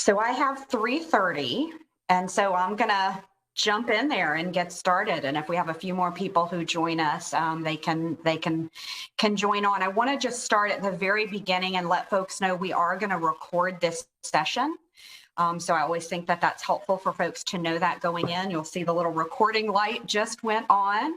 So I have 3:30, and so I'm going to jump in there and get started. And if we have a few more people who join us, they can join on. I want to just start at the very beginning and let folks know we are going to record this session. So I always think that that's helpful for folks to know that going in. You'll see the little recording light just went on.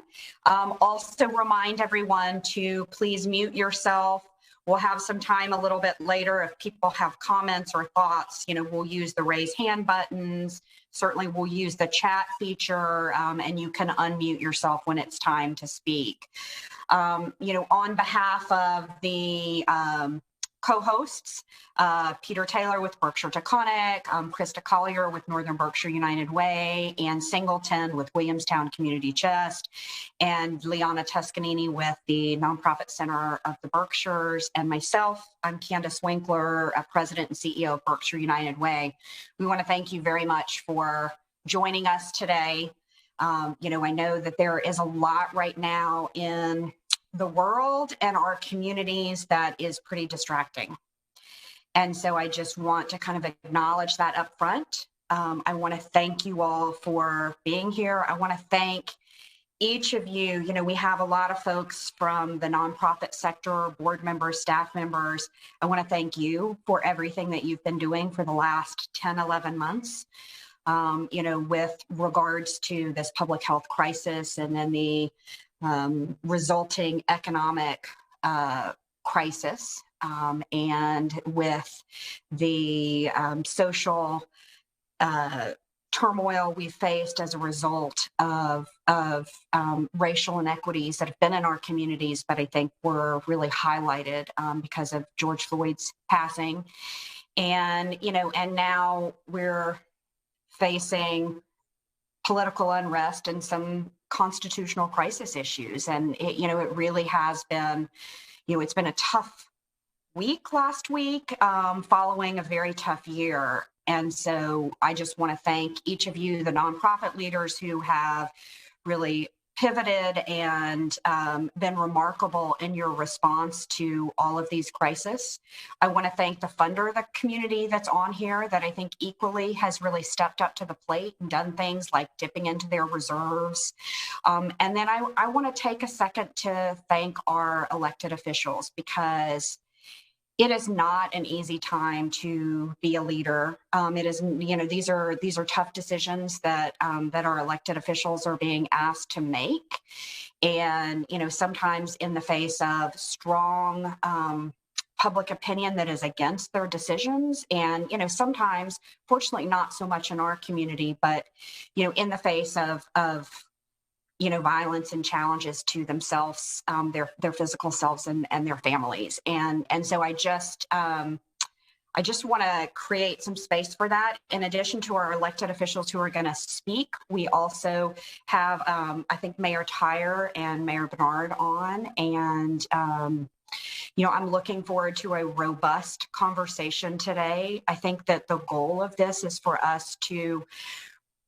Also remind everyone to please mute yourself. We'll have some time a little bit later if people have comments or thoughts. We'll use the raise hand buttons. Certainly we'll use the chat feature, and you can unmute yourself when it's time to speak. On behalf of the co-hosts, Peter Taylor with Berkshire Taconic, Krista Collier with Northern Berkshire United Way, Ann Singleton with Williamstown Community Chest, and Liana Tuscanini with the Nonprofit Center of the Berkshires, and myself, I'm Candace Winkler, President and CEO of Berkshire United Way. We want to thank you very much for joining us today. I know that there is a lot right now in the world and our communities that is pretty distracting. And so I just want to kind of acknowledge that up front. I want to thank you all for being here. I want to thank each of you. We have a lot of folks from the nonprofit sector, board members, staff members. I want to thank you for everything that you've been doing for the last 10, 11 months. With regards to this public health crisis and then the resulting economic crisis, and with the social turmoil we faced as a result of racial inequities that have been in our communities, but I think were really highlighted because of George Floyd's passing. And now we're facing political unrest and some constitutional crisis issues. And it really has been, it's been a tough week last week, following a very tough year. And so I just want to thank each of you, the nonprofit leaders who have really pivoted and been remarkable in your response to all of these crises. I want to thank the funder of the community that's on here that I think equally has really stepped up to the plate and done things like dipping into their reserves. And then I want to take a second to thank our elected officials, because it is not an easy time to be a leader. It is, these are tough decisions that our elected officials are being asked to make, and sometimes in the face of strong public opinion that is against their decisions, and sometimes, fortunately, not so much in our community, but in the face of violence and challenges to themselves, their physical selves and their families. And so I just want to create some space for that. In addition to our elected officials who are going to speak, we also have, I think, Mayor Tyre and Mayor Bernard on. And, I'm looking forward to a robust conversation today. I think that the goal of this is for us to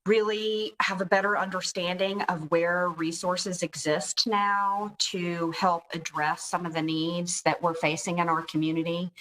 really have a better understanding of where resources exist now to help address some of the needs that we're facing in our community,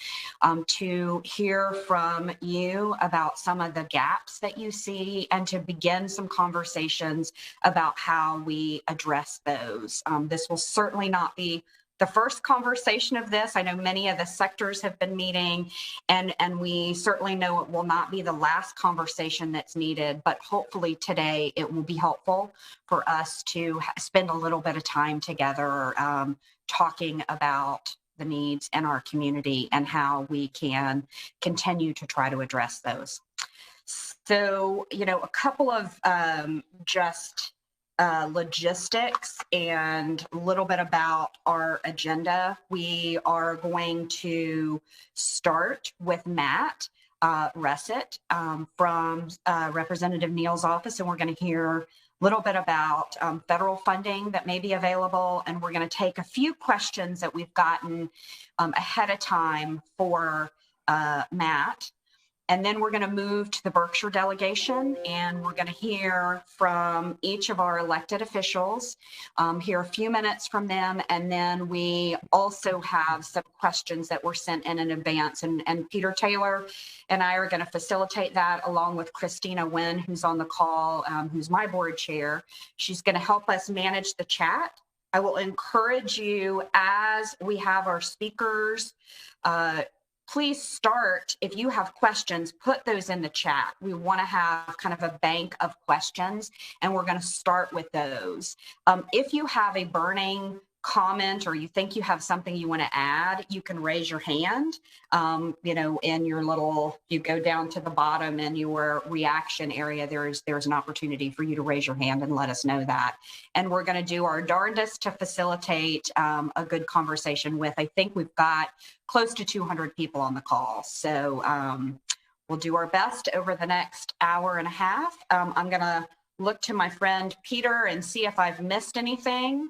to hear from you about some of the gaps that you see, and to begin some conversations about how we address those. This will certainly not be the first conversation of this. I know many of the sectors have been meeting, and we certainly know it will not be the last conversation that's needed, but hopefully today it will be helpful for us to spend a little bit of time together talking about the needs in our community and how we can continue to try to address those. So, a couple of logistics and a little bit about our agenda. We are going to start with Matt Russett from Representative Neal's office, and we're going to hear a little bit about federal funding that may be available, and we're going to take a few questions that we've gotten ahead of time for Matt. And then we're going to move to the Berkshire delegation, and we're going to hear from each of our elected officials, hear a few minutes from them, and then we also have some questions that were sent in advance. And Peter Taylor and I are going to facilitate that along with Christina Wynn, who's on the call, who's my board chair. She's going to help us manage the chat. I will encourage you, as we have our speakers, please start, if you have questions, put those in the chat. We want to have kind of a bank of questions, and we're going to start with those. If you have a burning comment or you think you have something you want to add, you can raise your hand. In your little, you go down to the bottom in your reaction area, there's an opportunity for you to raise your hand and let us know that. And we're going to do our darndest to facilitate a good conversation with, I think we've got close to 200 people on the call. So we'll do our best over the next hour and a half. I'm going to look to my friend Peter and see if I've missed anything.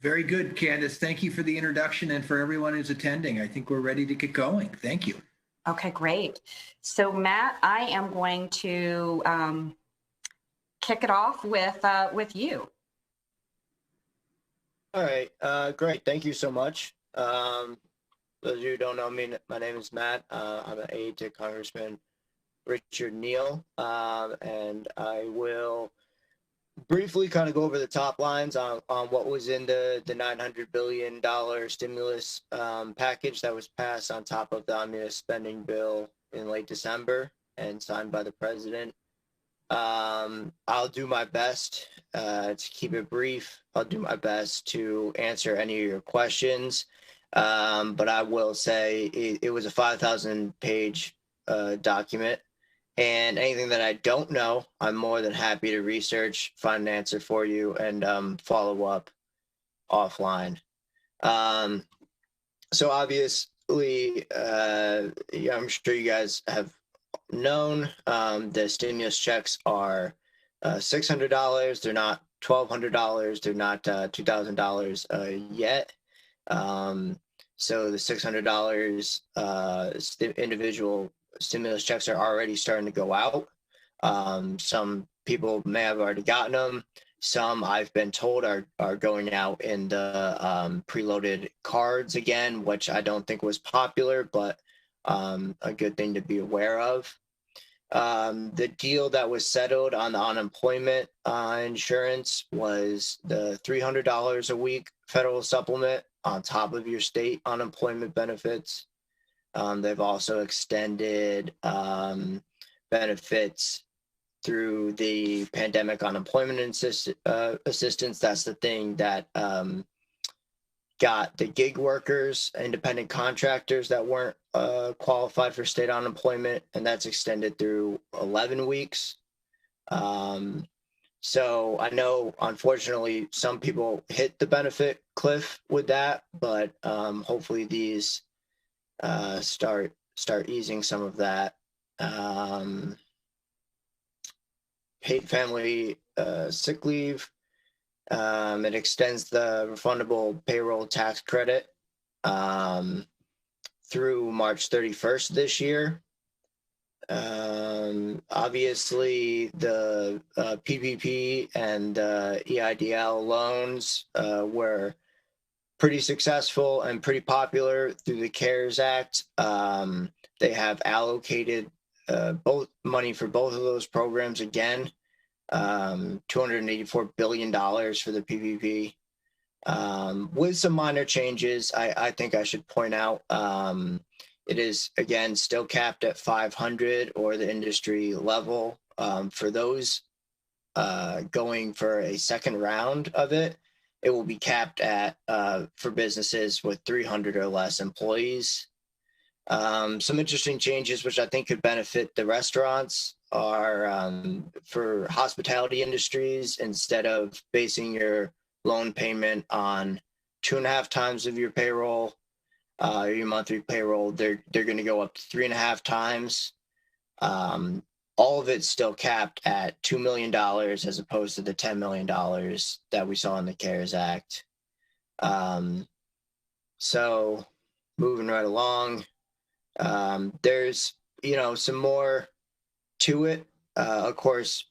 Very good, Candace. Thank you for the introduction and for everyone who's attending. I think we're ready to get going. Thank you. Okay, great. So Matt, I am going to kick it off with you. All right, great. Thank you so much. Those of you who don't know me, my name is Matt. I'm an aide to Congressman Richard Neal, and I will briefly kind of go over the top lines on what was in the $900 billion stimulus package that was passed on top of the omnibus spending bill in late December and signed by the president. I'll do my best to keep it brief. I'll do my best to answer any of your questions. But I will say it was a 5,000-page document. And anything that I don't know, I'm more than happy to research, find an answer for you, and follow up offline. So obviously, I'm sure you guys have known the stimulus checks are $600. They're not $1,200. They're not $2,000 yet. So the $600 individual stimulus checks are already starting to go out. Some people may have already gotten them. Some, I've been told, are going out in the preloaded cards again, which I don't think was popular, but a good thing to be aware of. The deal that was settled on the unemployment insurance was the $300 a week federal supplement on top of your state unemployment benefits. They've also extended benefits through the pandemic unemployment assistance. That's the thing that got the gig workers, independent contractors that weren't qualified for state unemployment, and that's extended through 11 weeks. So I know, unfortunately, some people hit the benefit cliff with that, but hopefully these start easing some of that. Paid family sick leave. It extends the refundable payroll tax credit through March 31st this year. Obviously, the PPP and EIDL loans were pretty successful and pretty popular through the CARES Act. They have allocated both money for both of those programs again, $284 billion for the PPP. With some minor changes, I think I should point out, it is, again, still capped at 500 or the industry level. For those going for a second round of it, it will be capped at, for businesses with 300 or less employees. Some interesting changes, which I think could benefit the restaurants, are for hospitality industries. Instead of basing your loan payment on 2.5 times of your payroll, your monthly payroll, they're going to go up to 3.5 times. All of it's still capped at $2 million as opposed to the $10 million that we saw in the CARES Act. So moving right along, There's, some more to it. Of course,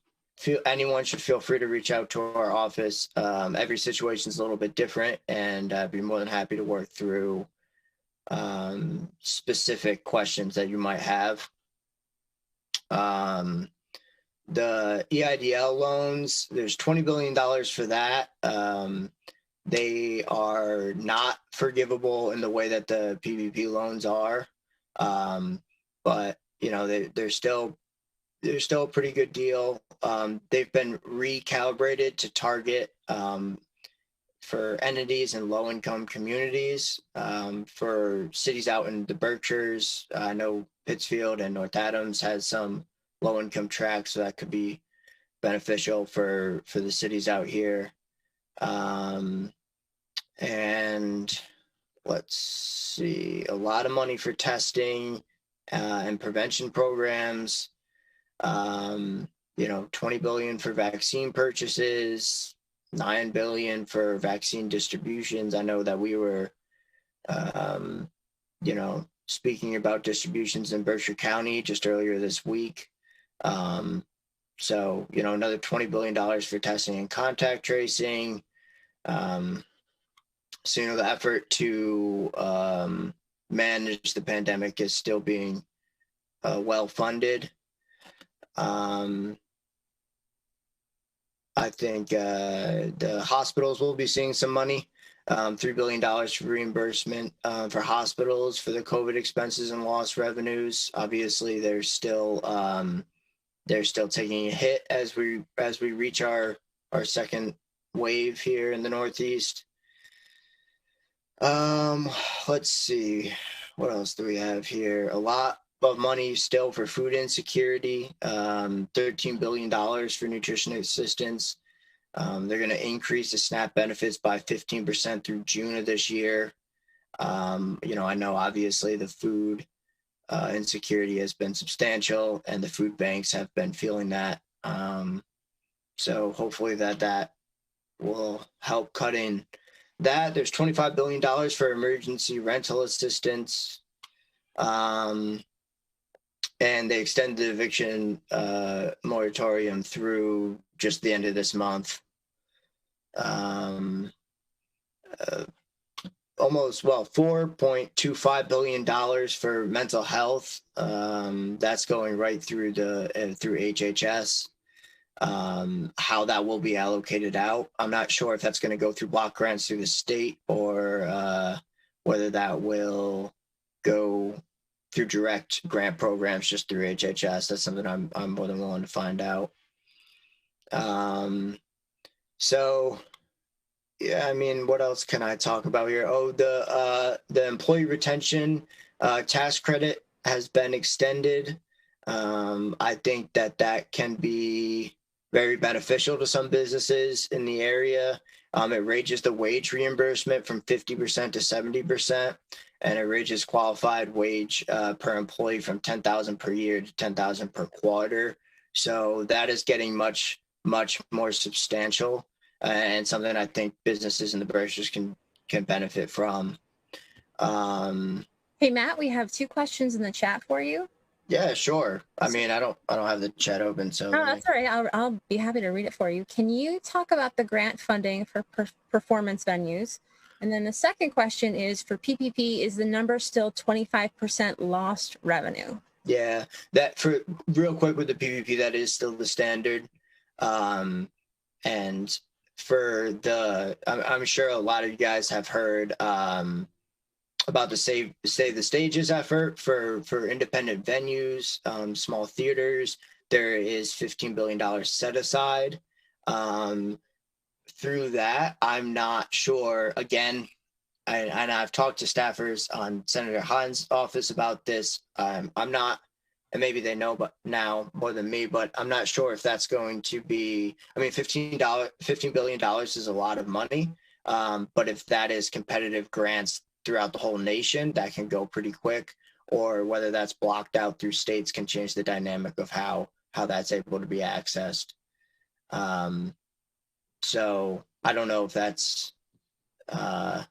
anyone should feel free to reach out to our office. Every situation is a little bit different, and I'd be more than happy to work through specific questions that you might have. The EIDL loans, there's $20 billion for that. They are not forgivable in the way that the PPP loans are. But they're still a pretty good deal. They've been recalibrated to target for entities in low-income communities, for cities out in the Berkshires. I know Pittsfield and North Adams has some low-income tracks, so that could be beneficial for the cities out here. And let's see, a lot of money for testing and prevention programs. 20 billion for vaccine purchases, 9 billion for vaccine distributions. I know that we were, speaking about distributions in Berkshire County just earlier this week. So, another $20 billion for testing and contact tracing. So, the effort to manage the pandemic is still being well funded. I think the hospitals will be seeing some money, $3 billion for reimbursement for hospitals for the COVID expenses and lost revenues. Obviously, they're still taking a hit as we reach our second wave here in the Northeast. Let's see, what else do we have here? A lot of money still for food insecurity, $13 billion for nutrition assistance. They're going to increase the SNAP benefits by 15% through June of this year. I know obviously the food insecurity has been substantial, and the food banks have been feeling that. So hopefully that will help cut in that. There's $25 billion for emergency rental assistance. And they extended the eviction moratorium through just the end of this month. $4.25 billion for mental health. That's going right through through HHS. How that will be allocated out, I'm not sure if that's going to go through block grants through the state or whether that will go through direct grant programs just through HHS. That's something I'm more than willing to find out. So yeah, what else can I talk about here? Oh, the employee retention tax credit has been extended. I think that can be very beneficial to some businesses in the area. It raises the wage reimbursement from 50% to 70%, and it raises qualified wage per employee from $10,000 per year to $10,000 per quarter. So that is getting much, much more substantial, and something I think businesses in the Berkshires can benefit from. Hey, Matt, we have 2 questions in the chat for you. Yeah, sure. I don't have the chat open, so. No, that's all right. I'll be happy to read it for you. Can you talk about the grant funding for performance venues? And then the second question is, for PPP, is the number still 25% lost revenue? Yeah, that for real quick with the PPP, that is still the standard. And for I'm sure a lot of you guys have heard about the Save the Stages effort for independent venues, small theaters. There is $15 billion set aside. Through that, I'm not sure. Again, and I've talked to staffers on Senator Hinds' office about this. I'm not, and maybe they know but now more than me, but I'm not sure if that's going to be, $15 billion is a lot of money. But if that is competitive grants throughout the whole nation, that can go pretty quick, or whether that's blocked out through states can change the dynamic of how that's able to be accessed. So I don't know if that's a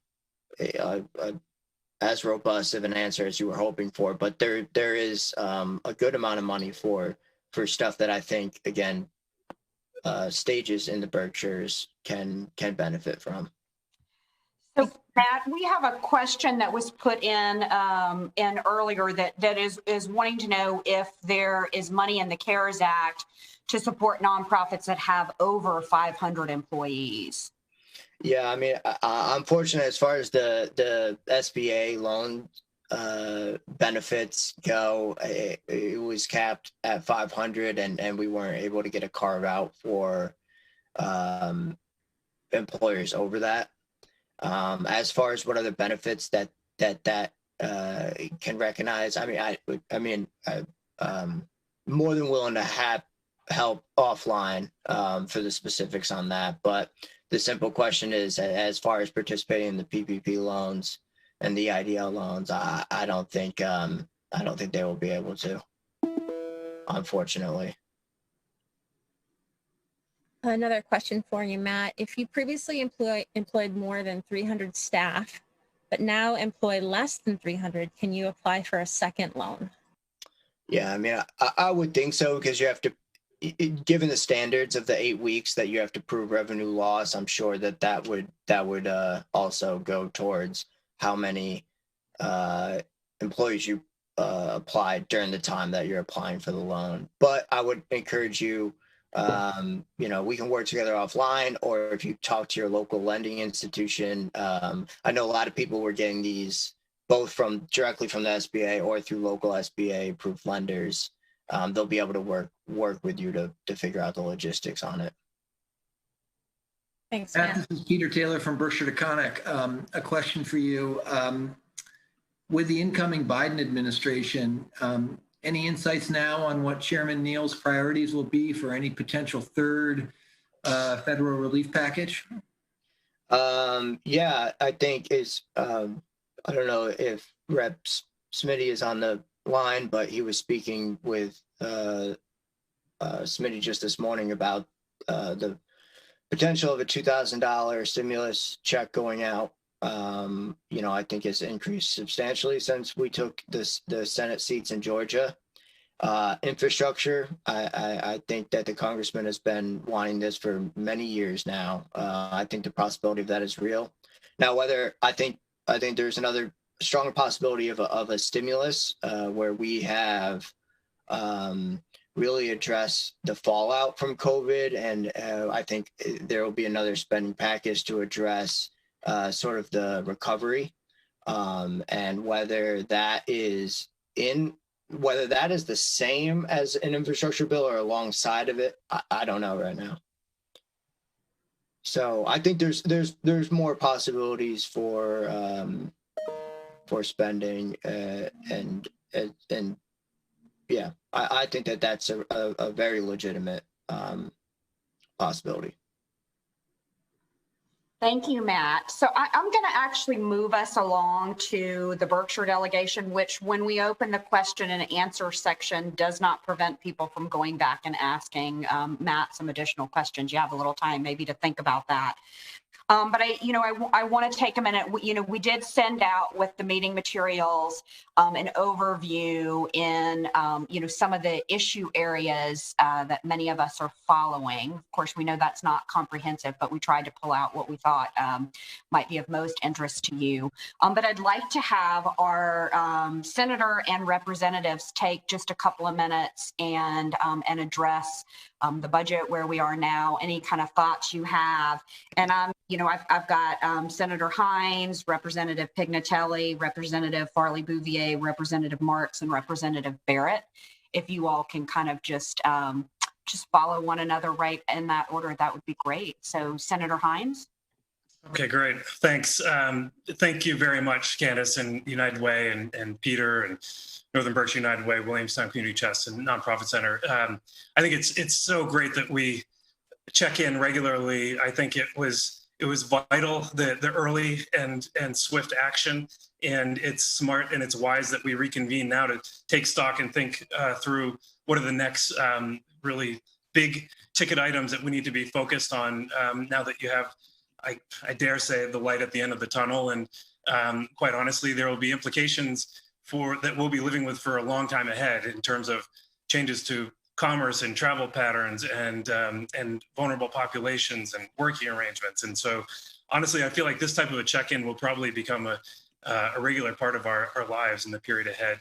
as robust of an answer as you were hoping for, but there is a good amount of money for stuff that I think, again, stages in the Berkshires can benefit from. So Matt, we have a question that was put in earlier that is wanting to know if there is money in the CARES Act to support nonprofits that have over 500 employees. Yeah, I mean, I'm fortunate as far as the SBA loan benefits go. It was capped at 500, and we weren't able to get a carve out for employers over that. As far as what other benefits that can recognize, I mean, I'm more than willing to help offline for the specifics on that, but the simple question is, as far as participating in the PPP loans and the IDL loans, I don't think they will be able to, unfortunately. Another question for you, Matt. If you previously employed more than 300 staff, but now employ less than 300, can you apply for a second loan? Yeah, I mean, I would think so, because you have to, given the standards of the 8 weeks that you have to prove revenue loss, I'm sure that would also go towards how many employees you applied during the time that you're applying for the loan. But I would encourage you, we can work together offline, or if you talk to your local lending institution. I know a lot of people were getting these both directly from the SBA or through local SBA approved lenders. They'll be able to work with you to figure out the logistics on it. Thanks, Matt. Matt. This is Peter Taylor from Berkshire Delegation. A question for you. With the incoming Biden administration, any insights now on what Chairman Neal's priorities will be for any potential third federal relief package? Yeah, I think I don't know if Rep. Smitty is on the line, but he was speaking with Smitty just this morning about the potential of a $2,000 stimulus check going out. I think has increased substantially since we took the Senate seats in Georgia. Infrastructure, I think that the congressman has been wanting this for many years now. I think the possibility of that is real. Now, whether I think there's another stronger possibility of a stimulus where we have really addressed the fallout from COVID, and I think there will be another spending package to address sort of the recovery, and whether that is the same as an infrastructure bill or alongside of it, I don't know right now. So I think there's more possibilities for spending, and yeah, I think that's a very legitimate possibility. Thank you, Matt. So I'm going to actually move us along to the Berkshire delegation, which when we open the question and answer section does not prevent people from going back and asking Matt some additional questions. You have a little time maybe to think about that. But I want to take a minute. We did send out with the meeting materials an overview in some of the issue areas that many of us are following. Of course, we know that's not comprehensive, but we tried to pull out what we thought might be of most interest to you. But I'd like to have our senator and representatives take just a couple of minutes and address the budget, where we are now, any kind of thoughts you have. And I've got Senator Hinds, Representative Pignatelli, Representative Farley-Bouvier, Representative Marks, and Representative Barrett. If you all can kind of just follow one another right in that order, that would be great. So Senator Hinds. Okay, great. Thanks. Thank you very much, Candace, and United Way, and Peter, and Northern Berkshire United Way, Williamstown Community Chest, and Nonprofit Center. I think it's so great that we check in regularly. I think it was vital, the early and swift action, and it's smart and it's wise that we reconvene now to take stock and think through what are the next really big ticket items that we need to be focused on now that you have, I dare say, the light at the end of the tunnel. And quite honestly, there will be implications that we'll be living with for a long time ahead in terms of changes to commerce and travel patterns and vulnerable populations and working arrangements. And so, honestly, I feel like this type of a check-in will probably become a regular part of our lives in the period ahead.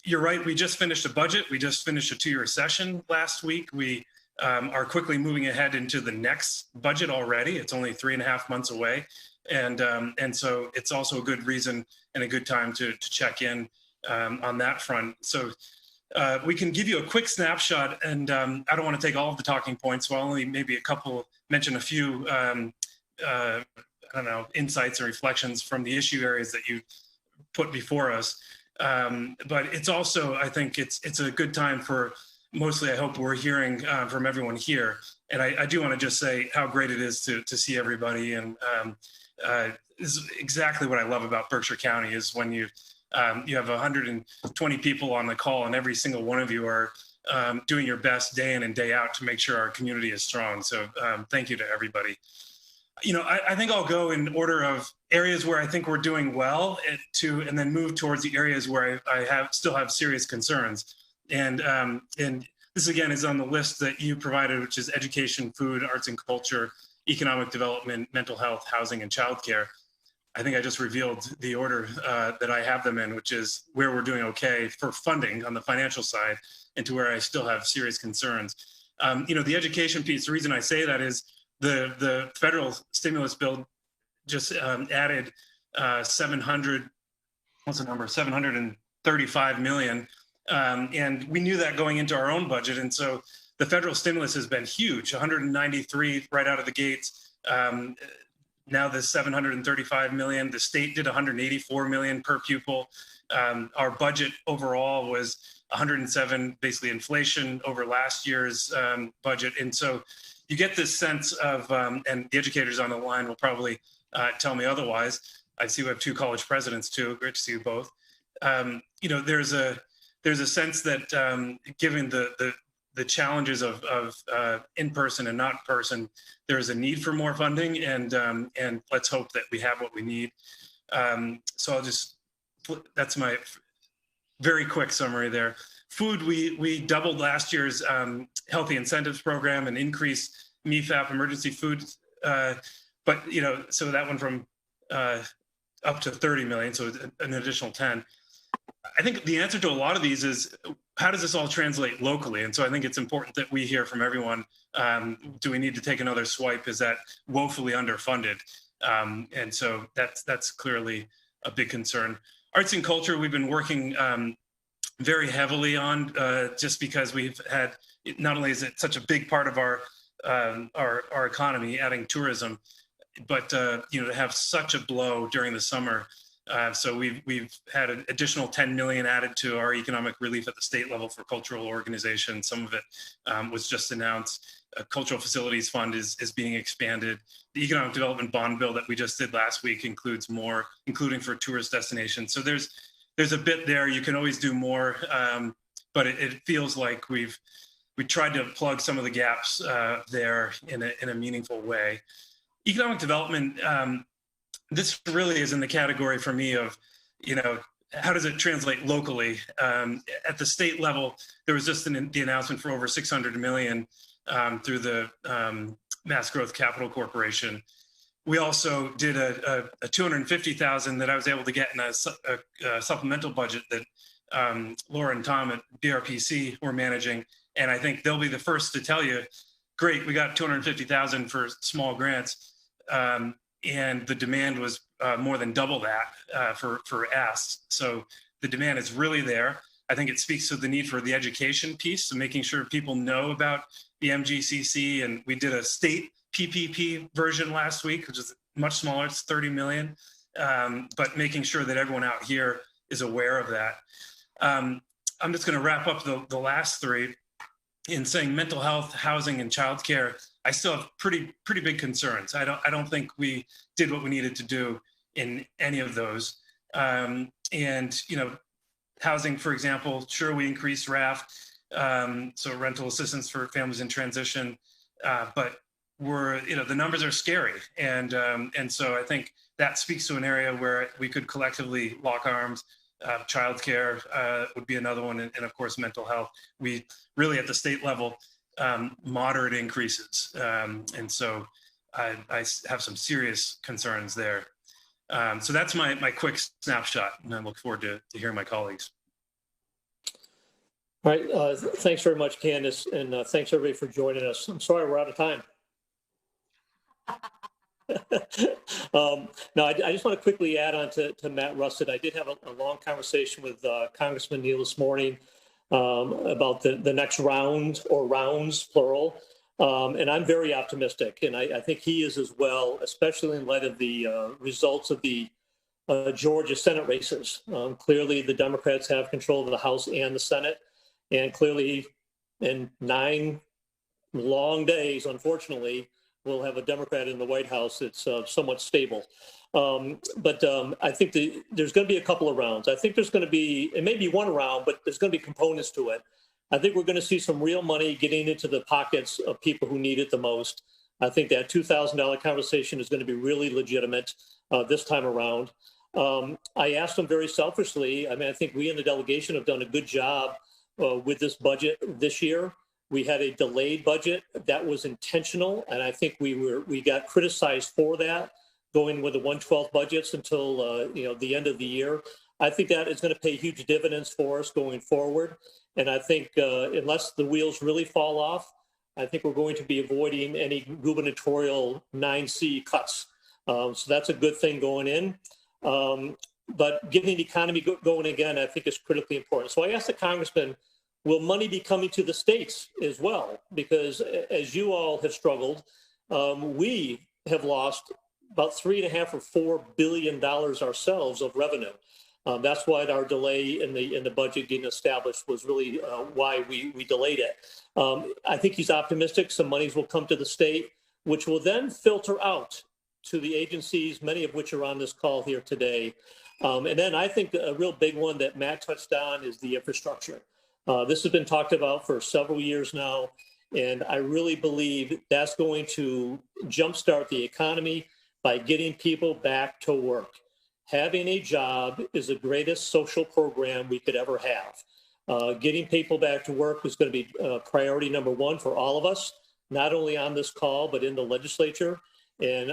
You're right. We just finished a budget. We just finished a 2-year session last week. We are quickly moving ahead into the next budget already. It's only 3.5 months away. And so it's also a good reason and a good time to check in on that front. So we can give you a quick snapshot, and I don't want to take all of the talking points, so I'll only maybe mention a few insights and reflections from the issue areas that you put before us. But it's also, I think it's a good time for, mostly I hope we're hearing from everyone here. And I do want to just say how great it is to see everybody. And this is exactly what I love about Berkshire County, is when you have 120 people on the call, and every single one of you are doing your best day in and day out to make sure our community is strong. So thank you to everybody. I think I'll go in order of areas where I think we're doing well and then move towards the areas where I still have serious concerns. And this again is on the list that you provided, which is education, food, arts and culture, economic development, mental health, housing, and childcare. I think I just revealed the order that I have them in, which is where we're doing okay for funding on the financial side, and to where I still have serious concerns. The education piece, the reason I say that is the federal stimulus bill just added 735 million. And we knew that going into our own budget. And so the federal stimulus has been huge, 193 right out of the gates. Now the 735 million, the state did 184 million per pupil. Our budget overall was 107, basically inflation over last year's budget. And so you get this sense of, and the educators on the line will probably tell me otherwise. I see we have 2 college presidents too. Great to see you both. There's a sense that given the challenges of in-person and not person, there is a need for more funding, and let's hope that we have what we need. So that's my very quick summary there. Food, we doubled last year's healthy incentives program and increased MFAP emergency food, but so that went from up to 30 million, so an additional 10. I think the answer to a lot of these is, how does this all translate locally? And so I think it's important that we hear from everyone. Do we need to take another swipe? Is that woefully underfunded? And so that's clearly a big concern. Arts and culture, we've been working very heavily on, just because we've had, not only is it such a big part of our economy, adding tourism, but to have such a blow during the summer. So we've had an additional 10 million added to our economic relief at the state level for cultural organizations. Some of it was just announced. A cultural facilities fund is being expanded. The economic development bond bill that we just did last week includes more, including for tourist destinations. So there's a bit there. You can always do more, but it feels like we tried to plug some of the gaps there in a meaningful way. Economic development, this really is in the category for me of, how does it translate locally? At the state level, there was just the announcement for over 600 million through the Mass Growth Capital Corporation. We also did a 250,000 that I was able to get in a supplemental budget that Laura and Tom at BRPC were managing. And I think they'll be the first to tell you, great, we got 250,000 for small grants. And the demand was more than double that for asks. So the demand is really there. I think it speaks to the need for the education piece, so making sure people know about the MGCC. And we did a state PPP version last week, which is much smaller, it's 30 million, but making sure that everyone out here is aware of that. I'm just gonna wrap up the last 3 in saying mental health, housing, and childcare. I still have pretty big concerns. I don't think we did what we needed to do in any of those. And housing, for example, sure, we increased RAF, so rental assistance for families in transition, but the numbers are scary, and so I think that speaks to an area where we could collectively lock arms. Childcare would be another one, and of course, mental health. We really, at the state level, moderate increases, and so I have some serious concerns there. So that's my quick snapshot, and I look forward to hearing my colleagues. All right, thanks very much, Candace, and thanks everybody for joining us. I'm sorry we're out of time. No, I just want to quickly add on to Matt Russett. I did have a long conversation with Congressman Neal this morning about the next round, or rounds, plural. And I'm very optimistic, and I think he is as well, especially in light of the results of the Georgia Senate races. Clearly, the Democrats have control of the House and the Senate, and clearly in 9 long days, unfortunately, we'll have a Democrat in the White House that's somewhat stable. But I think there's going to be a couple of rounds. I think there's going to be, it may be one round, but there's going to be components to it. I think we're going to see some real money getting into the pockets of people who need it the most. I think that $2,000 conversation is going to be really legitimate this time around. I asked them very selfishly. I mean, I think we in the delegation have done a good job with this budget this year. We had a delayed budget that was intentional, and I think we got criticized for that, going with the 1/12 budgets until the end of the year. I think that is going to pay huge dividends for us going forward. And I think unless the wheels really fall off, I think we're going to be avoiding any gubernatorial 9C cuts. So that's a good thing going in. But getting the economy going again, I think is critically important. So I asked the congressman, will money be coming to the states as well? Because as you all have struggled, we have lost about $3.5 or $4 billion ourselves of revenue. That's why our delay in the budget getting established was really why we delayed it. I think he's optimistic some monies will come to the state, which will then filter out to the agencies, many of which are on this call here today. And then I think a real big one that Matt touched on is the infrastructure. This has been talked about for several years now, and I really believe that's going to jumpstart the economy by getting people back to work. Having a job is the greatest social program we could ever have. Getting people back to work is going to be priority number one for all of us, not only on this call, but in the legislature. And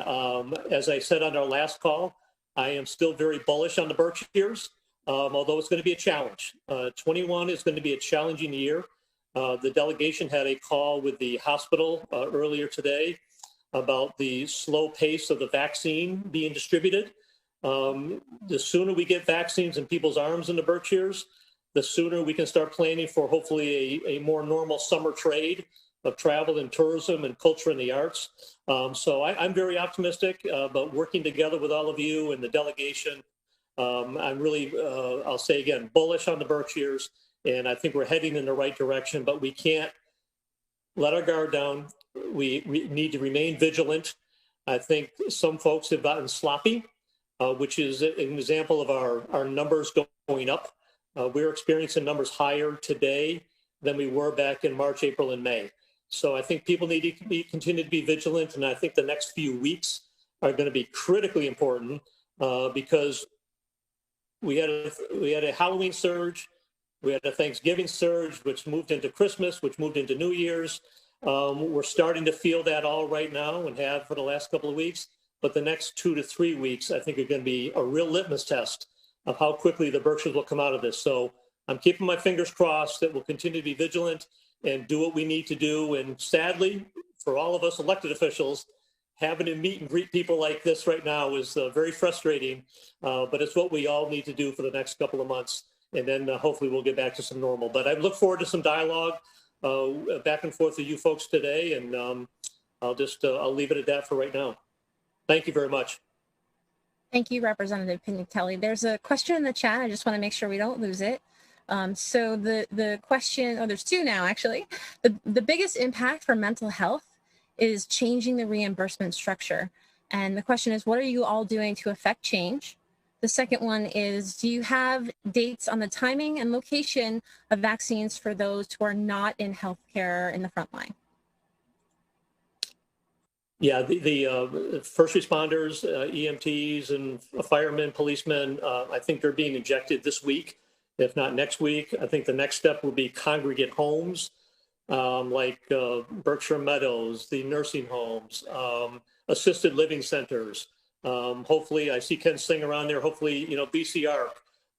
as I said on our last call, I am still very bullish on the Berkshires, although it's going to be a challenge. 21 is going to be a challenging year. The delegation had a call with the hospital earlier today about the slow pace of the vaccine being distributed. The sooner we get vaccines in people's arms in the Berkshires, the sooner we can start planning for hopefully a more normal summer trade of travel and tourism and culture and the arts. So I'm very optimistic about working together with all of you and the delegation. I'm really, I'll say again, bullish on the Berkshires, and I think we're heading in the right direction, but we can't let our guard down. We need to remain vigilant. I think some folks have gotten sloppy, which is an example of our numbers going up. We're experiencing numbers higher today than we were back in March, April, and May. So I think people need to continue to be vigilant, and I think the next few weeks are going to be critically important because we had a Halloween surge, we had a Thanksgiving surge, which moved into Christmas, which moved into New Year's. We're starting to feel that all right now and have for the last couple of weeks. But the next 2 to 3 weeks, I think, are going to be a real litmus test of how quickly the Berkshires will come out of this. So I'm keeping my fingers crossed that we'll continue to be vigilant and do what we need to do. And sadly, for all of us elected officials, having to meet and greet people like this right now is very frustrating, but it's what we all need to do for the next couple of months. And then hopefully we'll get back to some normal. But I look forward to some dialogue back and forth with you folks today. And I'll leave it at that for right now. Thank you very much. Thank you, Representative Pignatelli. There's a question in the chat. I just want to make sure we don't lose it. So the question, there's two now, actually. The biggest impact for mental health is changing the reimbursement structure. And the question is, what are you all doing to affect change? The second one is, do you have dates on the timing and location of vaccines for those who are not in healthcare in the front line? Yeah, the first responders, EMTs, and firemen, policemen, I think they're being injected this week, if not next week. I think the next step will be congregate homes, like Berkshire Meadows, the nursing homes, assisted living centers. Hopefully, I see Ken Singh around there. Hopefully, BCR.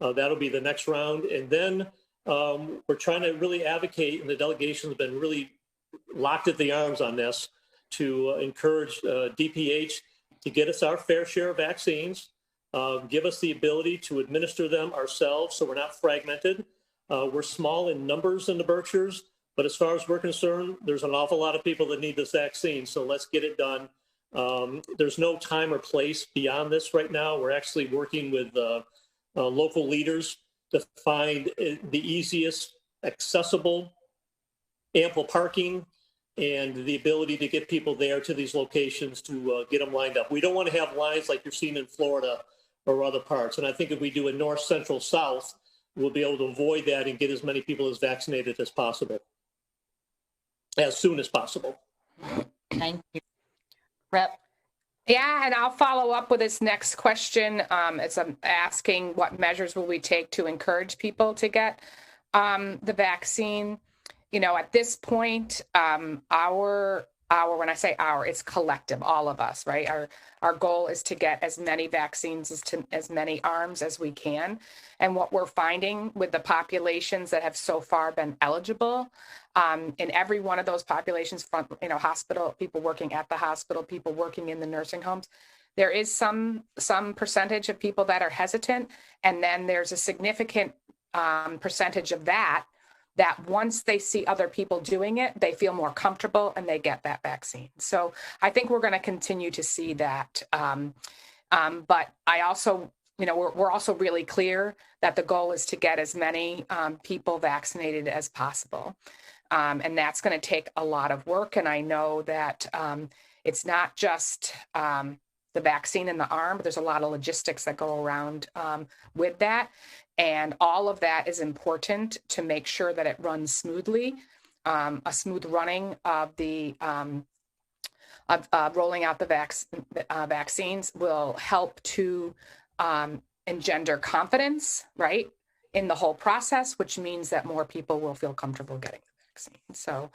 That'll be the next round. And then we're trying to really advocate, and the delegation has been really locked at the arms on this, to encourage DPH to get us our fair share of vaccines, give us the ability to administer them ourselves so we're not fragmented. We're small in numbers in the Berkshires, but as far as we're concerned, there's an awful lot of people that need this vaccine, so let's get it done. There's no time or place beyond this right now. We're actually working with local leaders to find the easiest, accessible, ample parking, and the ability to get people there to these locations to get them lined up. We don't want to have lines like you're seeing in Florida or other parts. And I think if we do a north, central, south, we'll be able to avoid that and get as many people as vaccinated as possible, as soon as possible. Thank you. Rep. Yeah, and I'll follow up with this next question. It's asking what measures will we take to encourage people to get the vaccine. At this point, when I say our, it's collective, all of us, right? Our goal is to get as many vaccines as many arms as we can. And what we're finding with the populations that have so far been eligible, in every one of those populations, from hospital, people working at the hospital, people working in the nursing homes, there is some percentage of people that are hesitant, and then there's a significant percentage of that once they see other people doing it, they feel more comfortable and they get that vaccine. So I think we're going to continue to see that. But I also, we're also really clear that the goal is to get as many people vaccinated as possible. And that's going to take a lot of work. And I know that it's not just the vaccine in the arm, but there's a lot of logistics that go around with that. And all of that is important to make sure that it runs smoothly. A smooth running of the rolling out the vaccines will help to engender confidence, right, in the whole process, which means that more people will feel comfortable getting the vaccine. So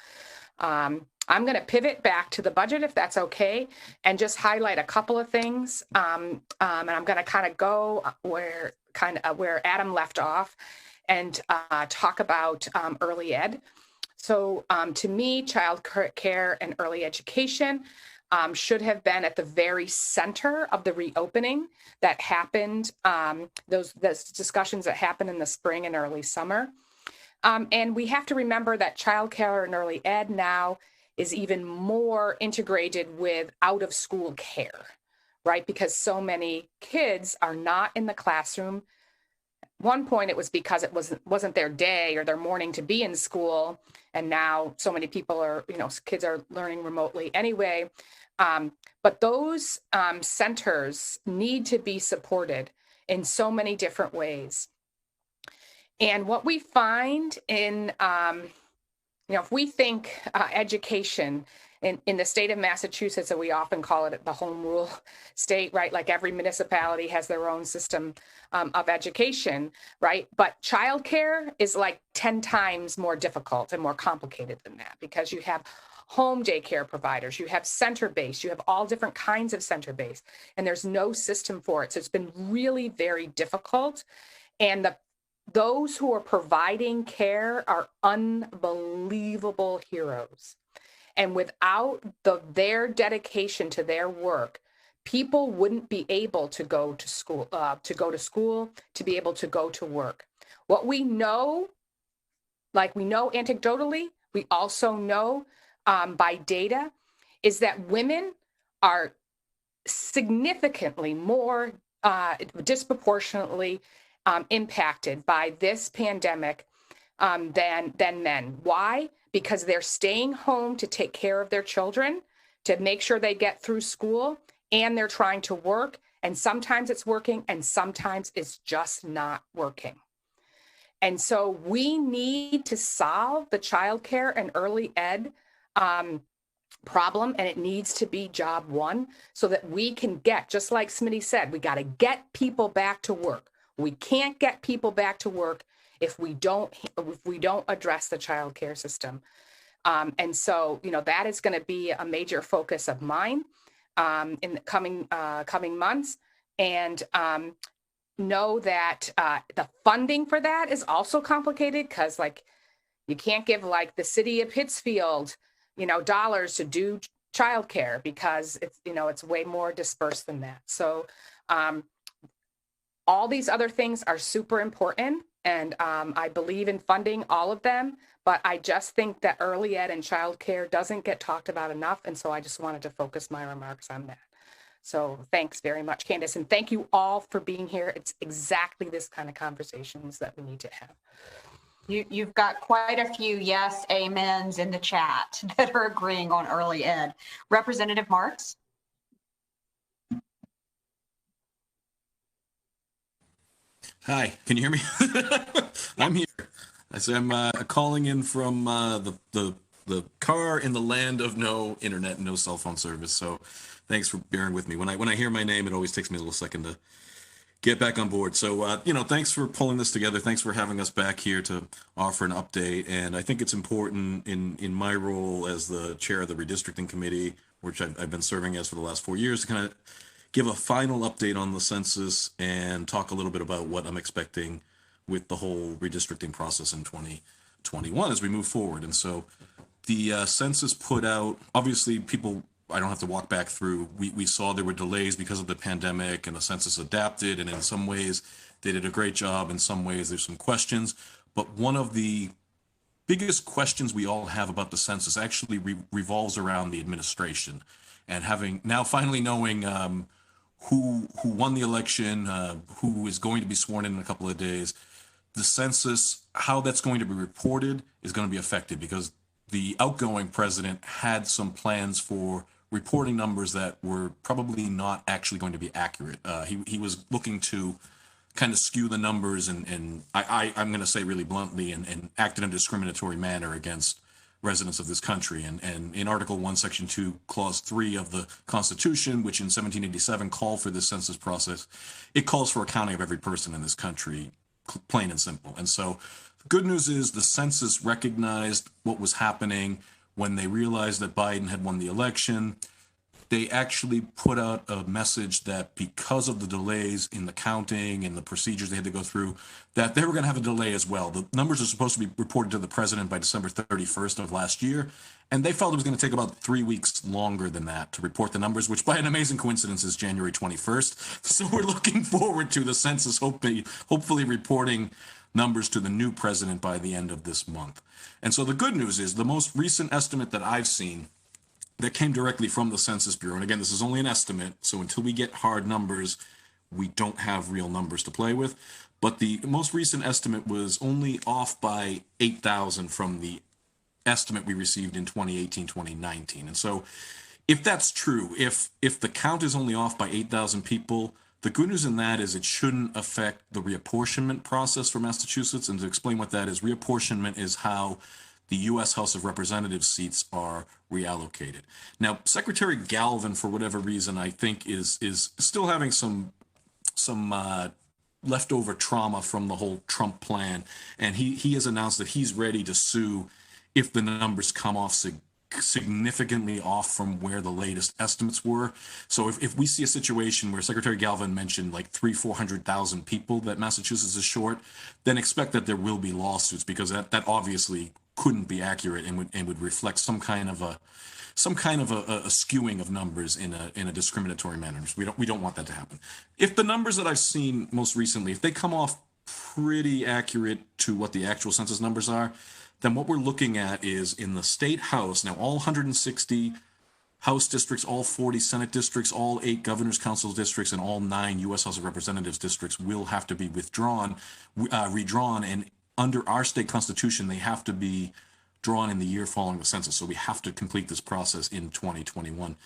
I'm going to pivot back to the budget, if that's okay, and just highlight a couple of things. And I'm going to kind of go where Adam left off and talk about early ed. So to me, child care and early education should have been at the very center of the reopening that happened, those discussions that happened in the spring and early summer. And we have to remember that child care and early ed now is even more integrated with out of school care, right? Because so many kids are not in the classroom. One point it was because it wasn't their day or their morning to be in school. And now so many people are, kids are learning remotely anyway. But those centers need to be supported in so many different ways. And what we find in, if we think education in the state of Massachusetts, and we often call it the home rule state, right? Like every municipality has their own system of education, right? But childcare is like 10 times more difficult and more complicated than that, because you have home daycare providers, you have center-based, you have all different kinds of center-based, and there's no system for it. So it's been really very difficult. And those who are providing care are unbelievable heroes. And without their dedication to their work, people wouldn't be able to go to school, to be able to go to work. What we know, anecdotally, we also know by data, is that women are significantly more disproportionately impacted by this pandemic than men. Why? Because they're staying home to take care of their children, to make sure they get through school, and they're trying to work. And sometimes it's working, and sometimes it's just not working. And so we need to solve the childcare and early ed problem, and it needs to be job one, so that we can get, just like Smitty said, we got to get people back to work. We can't get people back to work if we don't address the child care system. And so, that is going to be a major focus of mine in the coming months. And know that the funding for that is also complicated, because you can't give the city of Pittsfield, dollars to do childcare, because it's way more dispersed than that. So all these other things are super important, and I believe in funding all of them, but I just think that early ed and childcare doesn't get talked about enough, and so I just wanted to focus my remarks on that. So thanks very much, Candace, and thank you all for being here. It's exactly this kind of conversations that we need to have. You've got quite a few yes, amens in the chat that are agreeing on early ed. Representative Marks? Hi, can you hear me? I'm here. I'm calling in from the car in the land of no internet and no cell phone service. So thanks for bearing with me. When I hear my name, it always takes me a little second to get back on board. So, thanks for pulling this together. Thanks for having us back here to offer an update. And I think it's important in my role as the chair of the redistricting committee, which I've been serving as for the last 4 years, to kind of give a final update on the census and talk a little bit about what I'm expecting with the whole redistricting process in 2021 as we move forward. And so the census put out, obviously people, I don't have to walk back through. We saw there were delays because of the pandemic, and the census adapted, and in some ways they did a great job. In some ways there's some questions, but one of the biggest questions we all have about the census actually revolves around the administration, and finally knowing who won the election, who is going to be sworn in a couple of days. The census, how that's going to be reported is going to be affected, because the outgoing president had some plans for reporting numbers that were probably not actually going to be accurate. He was looking to kind of skew the numbers and I'm going to say really bluntly, and act in a discriminatory manner against residents of this country. And in Article 1, Section 2, Clause 3 of the Constitution, which in 1787 called for this census process, it calls for a counting of every person in this country, plain and simple. And so the good news is the census recognized what was happening when they realized that Biden had won the election. They actually put out a message that because of the delays in the counting and the procedures they had to go through, that they were going to have a delay as well. The numbers are supposed to be reported to the president by December 31st of last year, and they felt it was going to take about 3 weeks longer than that to report the numbers, which by an amazing coincidence is January 21st. So we're looking forward to the census hopefully reporting numbers to the new president by the end of this month. And so the good news is the most recent estimate that I've seen that came directly from the Census Bureau, and again, this is only an estimate, so until we get hard numbers, we don't have real numbers to play with, but the most recent estimate was only off by 8,000 from the estimate we received in 2018, 2019. And so if that's true, if the count is only off by 8,000 people, the good news in that is it shouldn't affect the reapportionment process for Massachusetts. And to explain what that is, reapportionment is how the U.S. House of Representatives seats are reallocated. Now, Secretary Galvin, for whatever reason, I think is still having some leftover trauma from the whole Trump plan, and he has announced that he's ready to sue if the numbers come off significantly off from where the latest estimates were. So if we see a situation where Secretary Galvin mentioned like 400,000 people that Massachusetts is short, then expect that there will be lawsuits, because that obviously couldn't be accurate and would reflect some kind of a skewing of numbers in a discriminatory manner. We don't want that to happen. If the numbers that I've seen most recently, if they come off pretty accurate to what the actual census numbers are, then what we're looking at is in the state house, now all 160 House districts, all 40 Senate districts, all 8 Governor's Council districts, and all 9 U.S. House of Representatives districts will have to be redrawn, and under our state constitution, they have to be drawn in the year following the census. So we have to complete this process in 2021.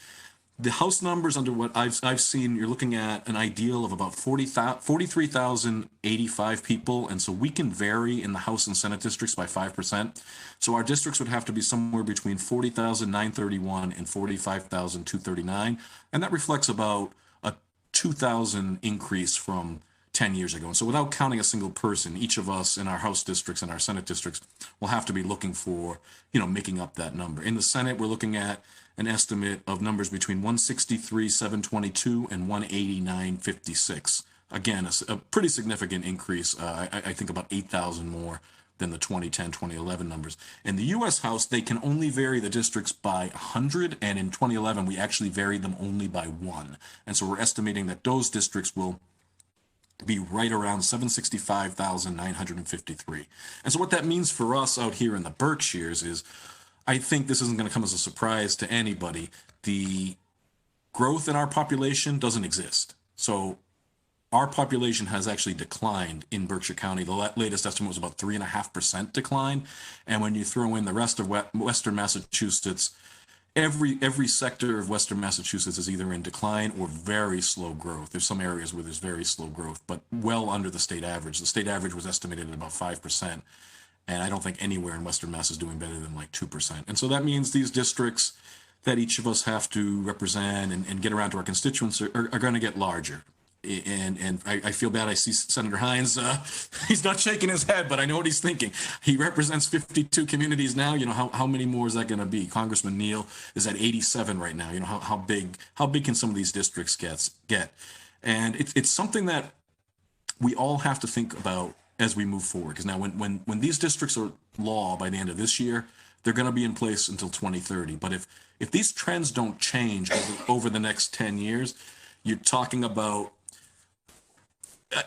The House numbers under what I've seen, you're looking at an ideal of about 43,085 people. And so we can vary in the House and Senate districts by 5%. So our districts would have to be somewhere between 40,931 and 45,239. And that reflects about a 2,000 increase from 10 years ago. And so without counting a single person, each of us in our House districts and our Senate districts will have to be looking for, making up that number. In the Senate, we're looking at an estimate of numbers between 163,722 and 189,56. Again, a pretty significant increase. I think about 8,000 more than the 2010, 2011 numbers. In the U.S. House, they can only vary the districts by 100, and in 2011, we actually varied them only by 1. And so we're estimating that those districts will be right around 765,953. And so what that means for us out here in the Berkshires is, I think this isn't going to come as a surprise to anybody. The growth in our population doesn't exist. So our population has actually declined in Berkshire County. The latest estimate was about 3.5% decline. And when you throw in the rest of Western Massachusetts, every sector of Western Massachusetts is either in decline or very slow growth. There's some areas where there's very slow growth, but well under the state average. The state average was estimated at about 5%. And I don't think anywhere in Western Mass is doing better than like 2%. And so that means these districts that each of us have to represent and get around to our constituents are going to get larger. And I feel bad. I see Senator Hinds. He's not shaking his head, but I know what he's thinking. He represents 52 communities now. How many more is that going to be? Congressman Neal is at 87 right now. How big can some of these districts get? And it's something that we all have to think about as we move forward. Because now when these districts are law by the end of this year, they're going to be in place until 2030. But if these trends don't change over the next 10 years, you're talking about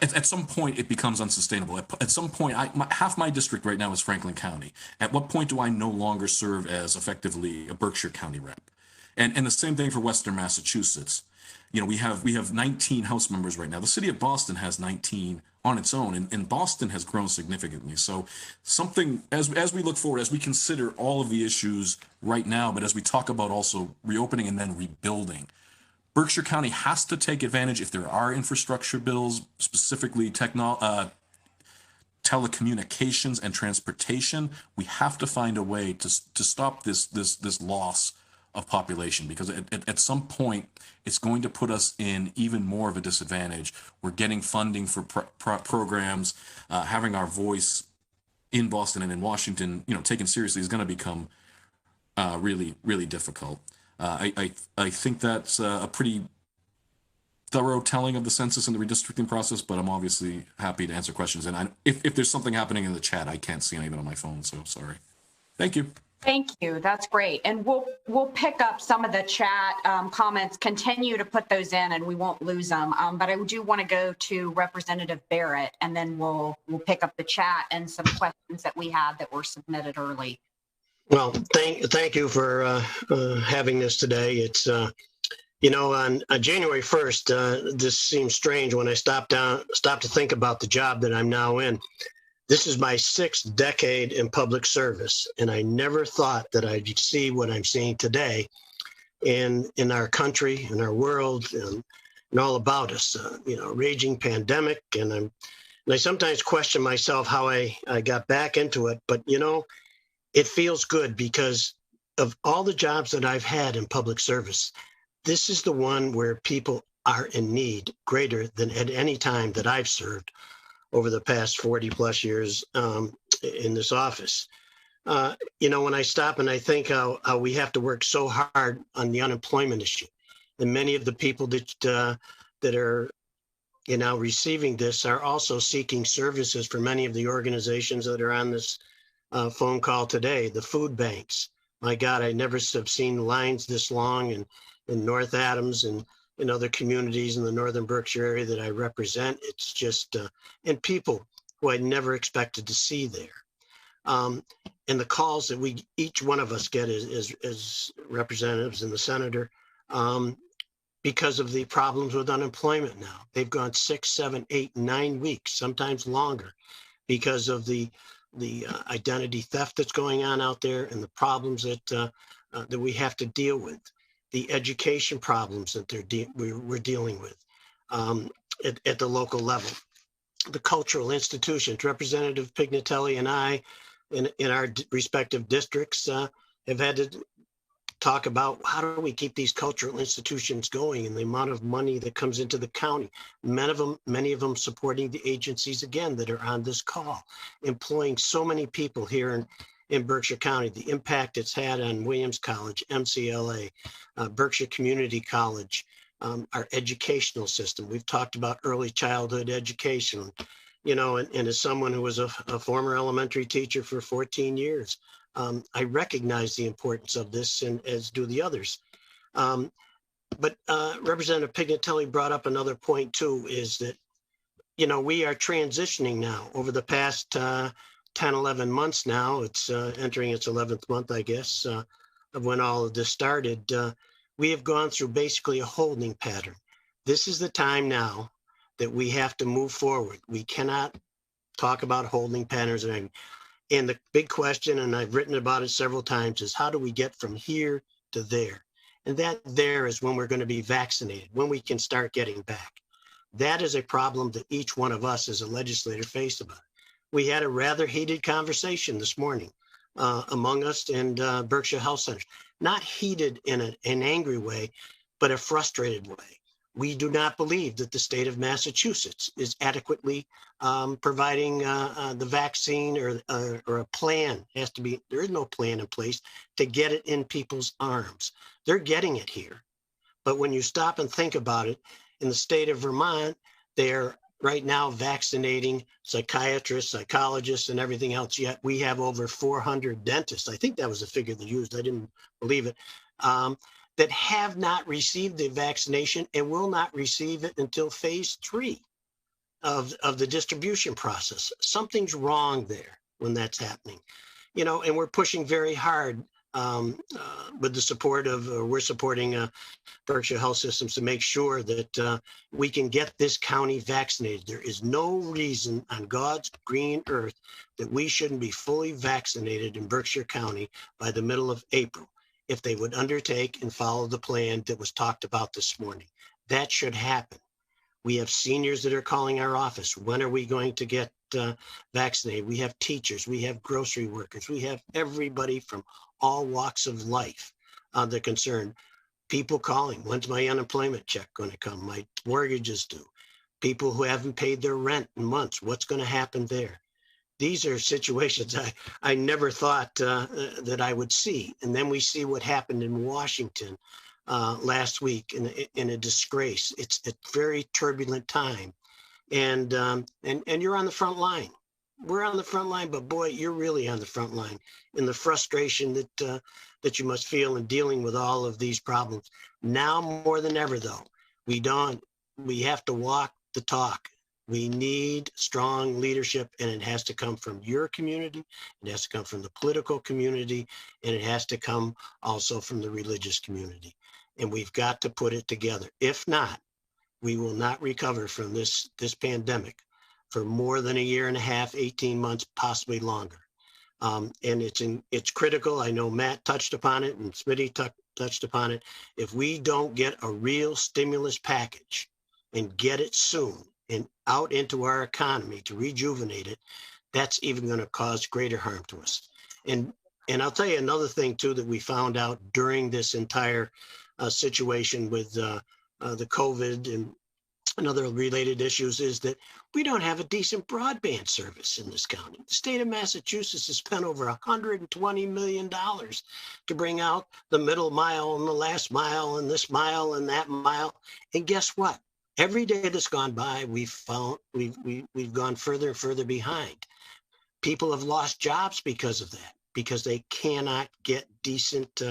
at some point it becomes unsustainable. At some point, half my district right now is Franklin County. At what point do I no longer serve as effectively a Berkshire County rep? And the same thing for Western Massachusetts. We have 19 House members right now. The city of Boston has 19 on its own, and Boston has grown significantly. So something, as we look forward, as we consider all of the issues right now, but as we talk about also reopening and then rebuilding, Berkshire County has to take advantage, if there are infrastructure bills, specifically telecommunications and transportation, we have to find a way to stop this loss of population, because at some point it's going to put us in even more of a disadvantage. We're getting funding for programs, having our voice in Boston and in Washington, taken seriously is going to become really, really difficult. I think that's a pretty thorough telling of the census and the redistricting process, but I'm obviously happy to answer questions. And if there's something happening in the chat, I can't see anything on my phone, so sorry. Thank you. Thank you. That's great. And we'll pick up some of the chat comments, continue to put those in, and we won't lose them. But I do want to go to Representative Barrett, and then we'll pick up the chat and some questions that we had that were submitted early. Well, thank you for having this today. It's on January 1st, this seems strange when I stopped to think about the job that I'm now in. This is my 6th decade in public service, and I never thought that I'd see what I'm seeing today in our country, in our world, and all about us. Raging pandemic, and I sometimes question myself how I got back into it, but it feels good because of all the jobs that I've had in public service. This is the one where people are in need greater than at any time that I've served over the past 40 plus years in this office. When I stop and I think how we have to work so hard on the unemployment issue, and many of the people that are receiving this are also seeking services for many of the organizations that are on this phone call today, the food banks. My God, I never have seen lines this long in North Adams and in other communities in the Northern Berkshire area that I represent. It's just, and people who I never expected to see there. And the calls that each one of us get as representatives and the senator, because of the problems with unemployment now. They've gone 6, 7, 8, 9 weeks, sometimes longer, because of the identity theft that's going on out there and the problems that we have to deal with. the education problems that we're dealing with at the local level. The cultural institutions, Representative Pignatelli and I, in our respective districts, have had to talk about how do we keep these cultural institutions going and the amount of money that comes into the county. Many of them supporting the agencies, again, that are on this call, employing so many people here in Berkshire County, the impact it's had on Williams College, MCLA, Berkshire Community College, our educational system. We've talked about early childhood education, you know, and as someone who was a former elementary teacher for 14 years, I recognize the importance of this, and as do the others. But Representative Pignatelli brought up another point too, is that, you know, we are transitioning now over the past 10, 11 months now. It's entering its 11th month, I guess, of when all of this started. We have gone through basically a holding pattern. This is the time now that we have to move forward. We cannot talk about holding patterns. And the big question, and I've written about it several times, is how do we get from here to there? And that there is when we're going to be vaccinated, when we can start getting back. That is a problem that each one of us as a legislator faced about. We had a rather heated conversation this morning among us and Berkshire Health Centers. Not heated in an angry way, but a frustrated way. We do not believe that the state of Massachusetts is adequately providing the vaccine or a plan. Has to be, there is no plan in place to get it in people's arms. They're getting it here. But when you stop and think about it, in the state of Vermont, they're right now vaccinating psychiatrists, psychologists, and everything else. Yet we have over 400 dentists. I think that was the figure they used. I didn't believe it. That have not received the vaccination and will not receive it until phase 3 of the distribution process. Something's wrong there when that's happening, you know, and we're pushing very hard with the support of, we're supporting Berkshire Health Systems to make sure that we can get this county vaccinated. There is no reason on God's green earth that we shouldn't be fully vaccinated in Berkshire County by the middle of April, if they would undertake and follow the plan that was talked about this morning. That should happen. We have seniors that are calling our office. When are we going to get vaccinated? We have teachers, we have grocery workers, we have everybody from all walks of life they're concerned. People calling, when's my unemployment check going to come? My mortgage is due. People who haven't paid their rent in months, what's going to happen there? These are situations I never thought that I would see. And then we see what happened in Washington last week in a disgrace. It's a very turbulent time. And you're on the front line. We're on the front line, but boy, you're really on the front line in the frustration that you must feel in dealing with all of these problems. Now more than ever, though, we have to walk the talk. We need strong leadership, and it has to come from your community. It has to come from the political community, and it has to come also from the religious community. And we've got to put it together. If not, we will not recover from this pandemic for more than a year and a half, 18 months, possibly longer. And it's critical. I know Matt touched upon it and Smitty touched upon it. If we don't get a real stimulus package and get it soon and out into our economy to rejuvenate it, that's even going to cause greater harm to us. And I'll tell you another thing too that we found out during this entire situation with the COVID and other related issues is that we don't have a decent broadband service in this county. The state of Massachusetts has spent over $120 million to bring out the middle mile and the last mile and this mile and that mile. And guess what? Every day that's gone by, we've gone further and further behind. People have lost jobs because of that, because they cannot get decent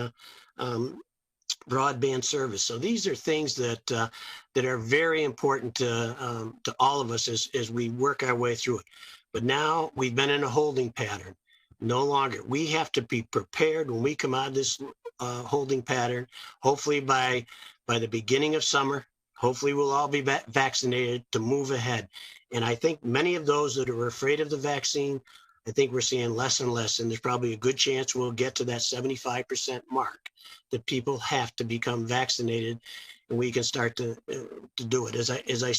broadband service. So these are things that are very important to all of us as we work our way through it. But now we've been in a holding pattern. No longer. We have to be prepared when we come out of this holding pattern. Hopefully by the beginning of summer, hopefully we'll all be vaccinated to move ahead. And I think many of those that are afraid of the vaccine I think we're seeing less and less, and there's probably a good chance we'll get to that 75% mark that people have to become vaccinated, and we can start to do it. As I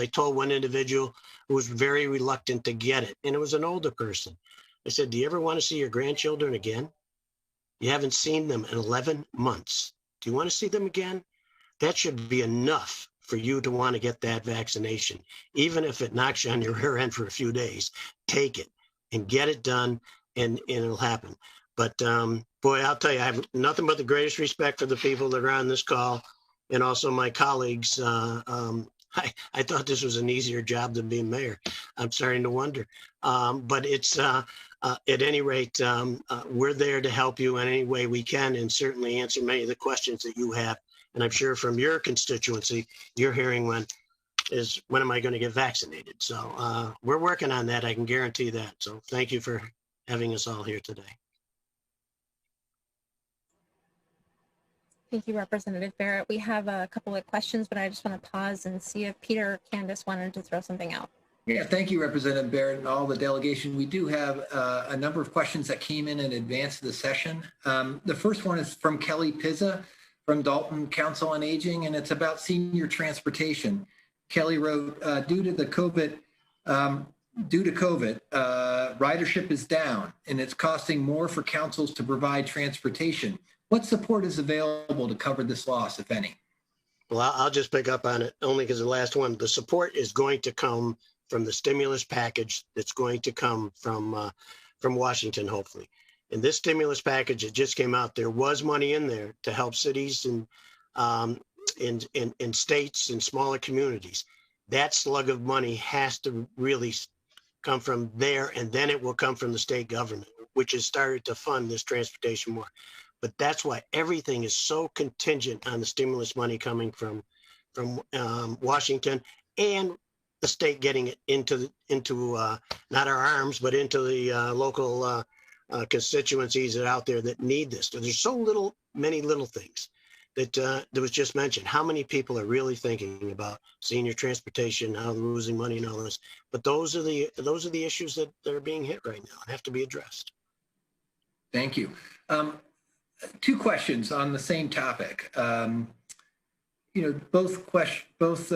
told one individual who was very reluctant to get it, and it was an older person. I said, "Do you ever want to see your grandchildren again? You haven't seen them in 11 months. Do you want to see them again? That should be enough for you to want to get that vaccination, even if it knocks you on your rear end for a few days. Take it and get it done, and it'll happen." But boy, I'll tell you, I have nothing but the greatest respect for the people that are on this call, and also my colleagues. I thought this was an easier job than being mayor. I'm starting to wonder. But it's, at any rate, we're there to help you in any way we can, and certainly answer many of the questions that you have. And I'm sure from your constituency, you're hearing when am I going to get vaccinated? So we're working on that. I can guarantee that. So thank you for having us all here today. Thank you, Representative Barrett. We have a couple of questions, but I just want to pause and see if Peter or Candace wanted to throw something out. Yeah, thank you, Representative Barrett and all the delegation. We do have a number of questions that came in advance of the session. The first one is from Kelly Pizza from Dalton Council on Aging, and it's about senior transportation. Kelly wrote, due to COVID, ridership is down, and it's costing more for councils to provide transportation. What support is available to cover this loss, if any? Well, I'll just pick up on it only because the last one, the support is going to come from the stimulus package that's going to come from Washington, hopefully. In this stimulus package that just came out, there was money in there to help cities and in states and smaller communities. That slug of money has to really come from there, and then it will come from the state government, which has started to fund this transportation more. But that's why everything is so contingent on the stimulus money coming from Washington, and the state getting it into not our arms, but into the local constituencies that are out there that need this. So there's many little things that was just mentioned. How many people are really thinking about senior transportation, how they're losing money and all this? But those are the issues that are being hit right now and have to be addressed. Thank you. Two questions on the same topic. Both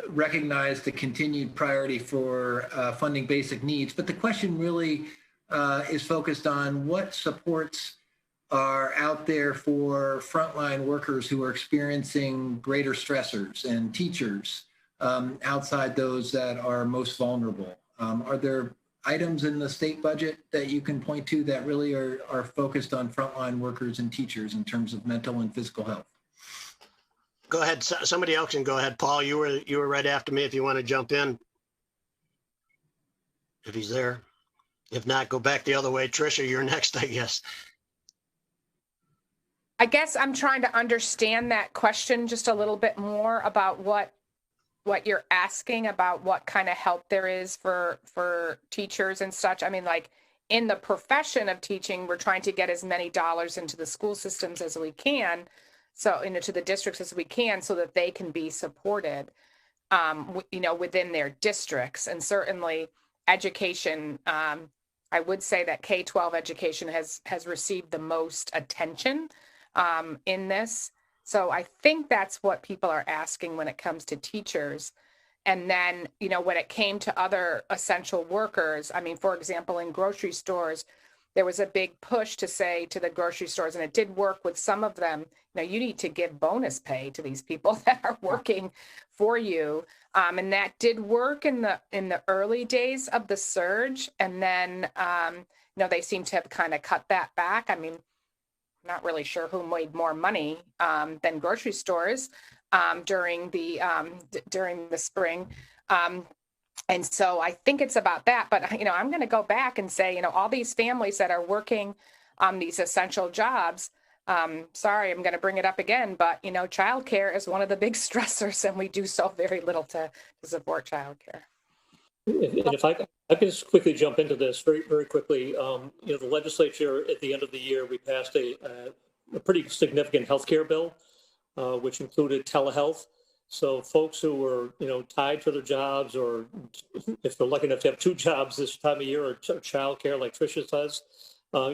recognize the continued priority for funding basic needs, but the question really is focused on what supports are out there for frontline workers who are experiencing greater stressors, and teachers outside those that are most vulnerable. Are there items in the state budget that you can point to that really are focused on frontline workers and teachers in terms of mental and physical health? Go ahead. Somebody else can go ahead. Paul, you were right after me if you want to jump in. If he's there. If not, go back the other way. Tricia, you're next, I guess. I guess I'm trying to understand that question just a little bit more about what you're asking about, what kind of help there is for teachers and such. I mean, like in the profession of teaching, we're trying to get as many dollars into the school systems as we can, so into the districts as we can, so that they can be supported, within their districts. And certainly education, I would say that K-12 education has received the most attention in this. So I think that's what people are asking when it comes to teachers. And then, when it came to other essential workers, I mean, for example, in grocery stores, there was a big push to say to the grocery stores, and it did work with some of them, you need to give bonus pay to these people that are working for you. And that did work in the early days of the surge. And then, they seem to have kind of cut that back. I mean, not really sure who made more money than grocery stores during the spring. And so I think it's about that. But, I'm going to go back and say, all these families that are working on these essential jobs, sorry, I'm going to bring it up again, but, childcare is one of the big stressors, and we do so very little to support childcare. And if I can just quickly jump into this very, very quickly, the legislature at the end of the year, we passed a pretty significant healthcare bill, which included telehealth. So folks who were, tied to their jobs, or if they're lucky enough to have two jobs this time of year, or childcare like Tricia says,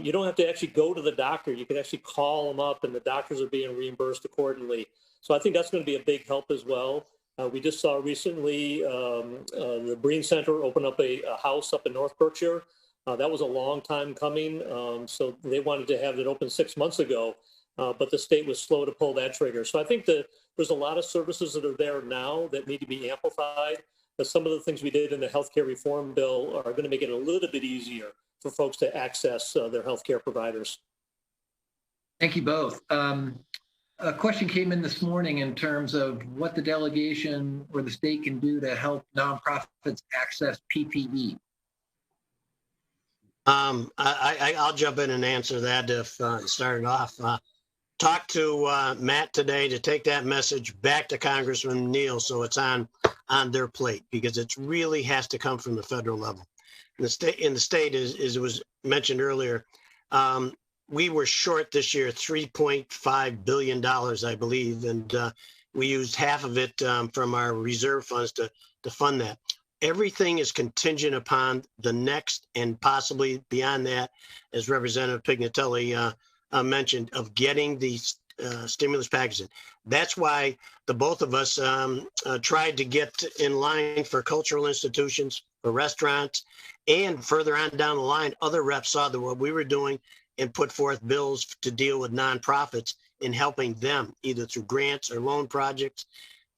you don't have to actually go to the doctor. You can actually call them up, and the doctors are being reimbursed accordingly. So I think that's going to be a big help as well. We just saw recently the Breen Center open up a house up in North Berkshire. That was a long time coming. So they wanted to have it open 6 months ago, but the state was slow to pull that trigger. So I think that there's a lot of services that are there now that need to be amplified. But some of the things we did in the healthcare reform bill are going to make it a little bit easier for folks to access their healthcare providers. Thank you both. A question came in this morning in terms of what the delegation or the state can do to help nonprofits access PPE. I'll jump in and answer that if started off. Talked to Matt today to take that message back to Congressman Neal so it's on their plate, because it really has to come from the federal level. In the state, as it was mentioned earlier, we were short this year $3.5 billion, I believe, and we used half of it from our reserve funds to fund that. Everything is contingent upon the next, and possibly beyond that, as Representative Pignatelli mentioned, of getting these stimulus packages. That's why the both of us tried to get in line for cultural institutions, for restaurants, and further on down the line, other reps saw that what we were doing and put forth bills to deal with nonprofits in helping them either through grants or loan projects.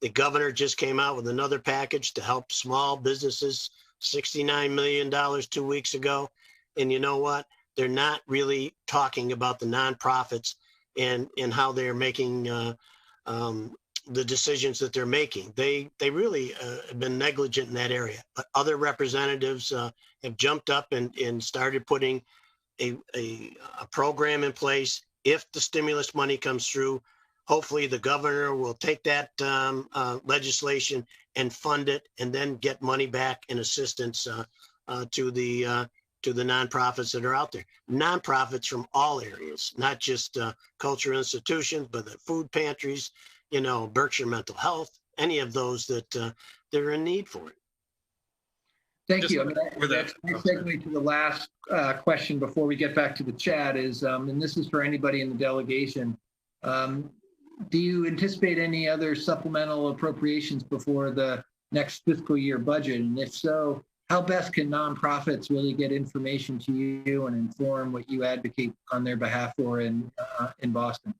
The governor just came out with another package to help small businesses, $69 million 2 weeks ago. And you know what? They're not really talking about the nonprofits and how they're making the decisions that they're making. They really have been negligent in that area. But other representatives have jumped up and started putting a program in place. If the stimulus money comes through, hopefully the governor will take that legislation and fund it, and then get money back in assistance to the nonprofits that are out there. Nonprofits from all areas, not just cultural institutions, but the food pantries, Berkshire Mental Health, any of those that they're in need for it. Thank you. That's my segue to the last question before we get back to the chat is, and this is for anybody in the delegation. Do you anticipate any other supplemental appropriations before the next fiscal year budget? And if so, how best can nonprofits really get information to you and inform what you advocate on their behalf for in Boston?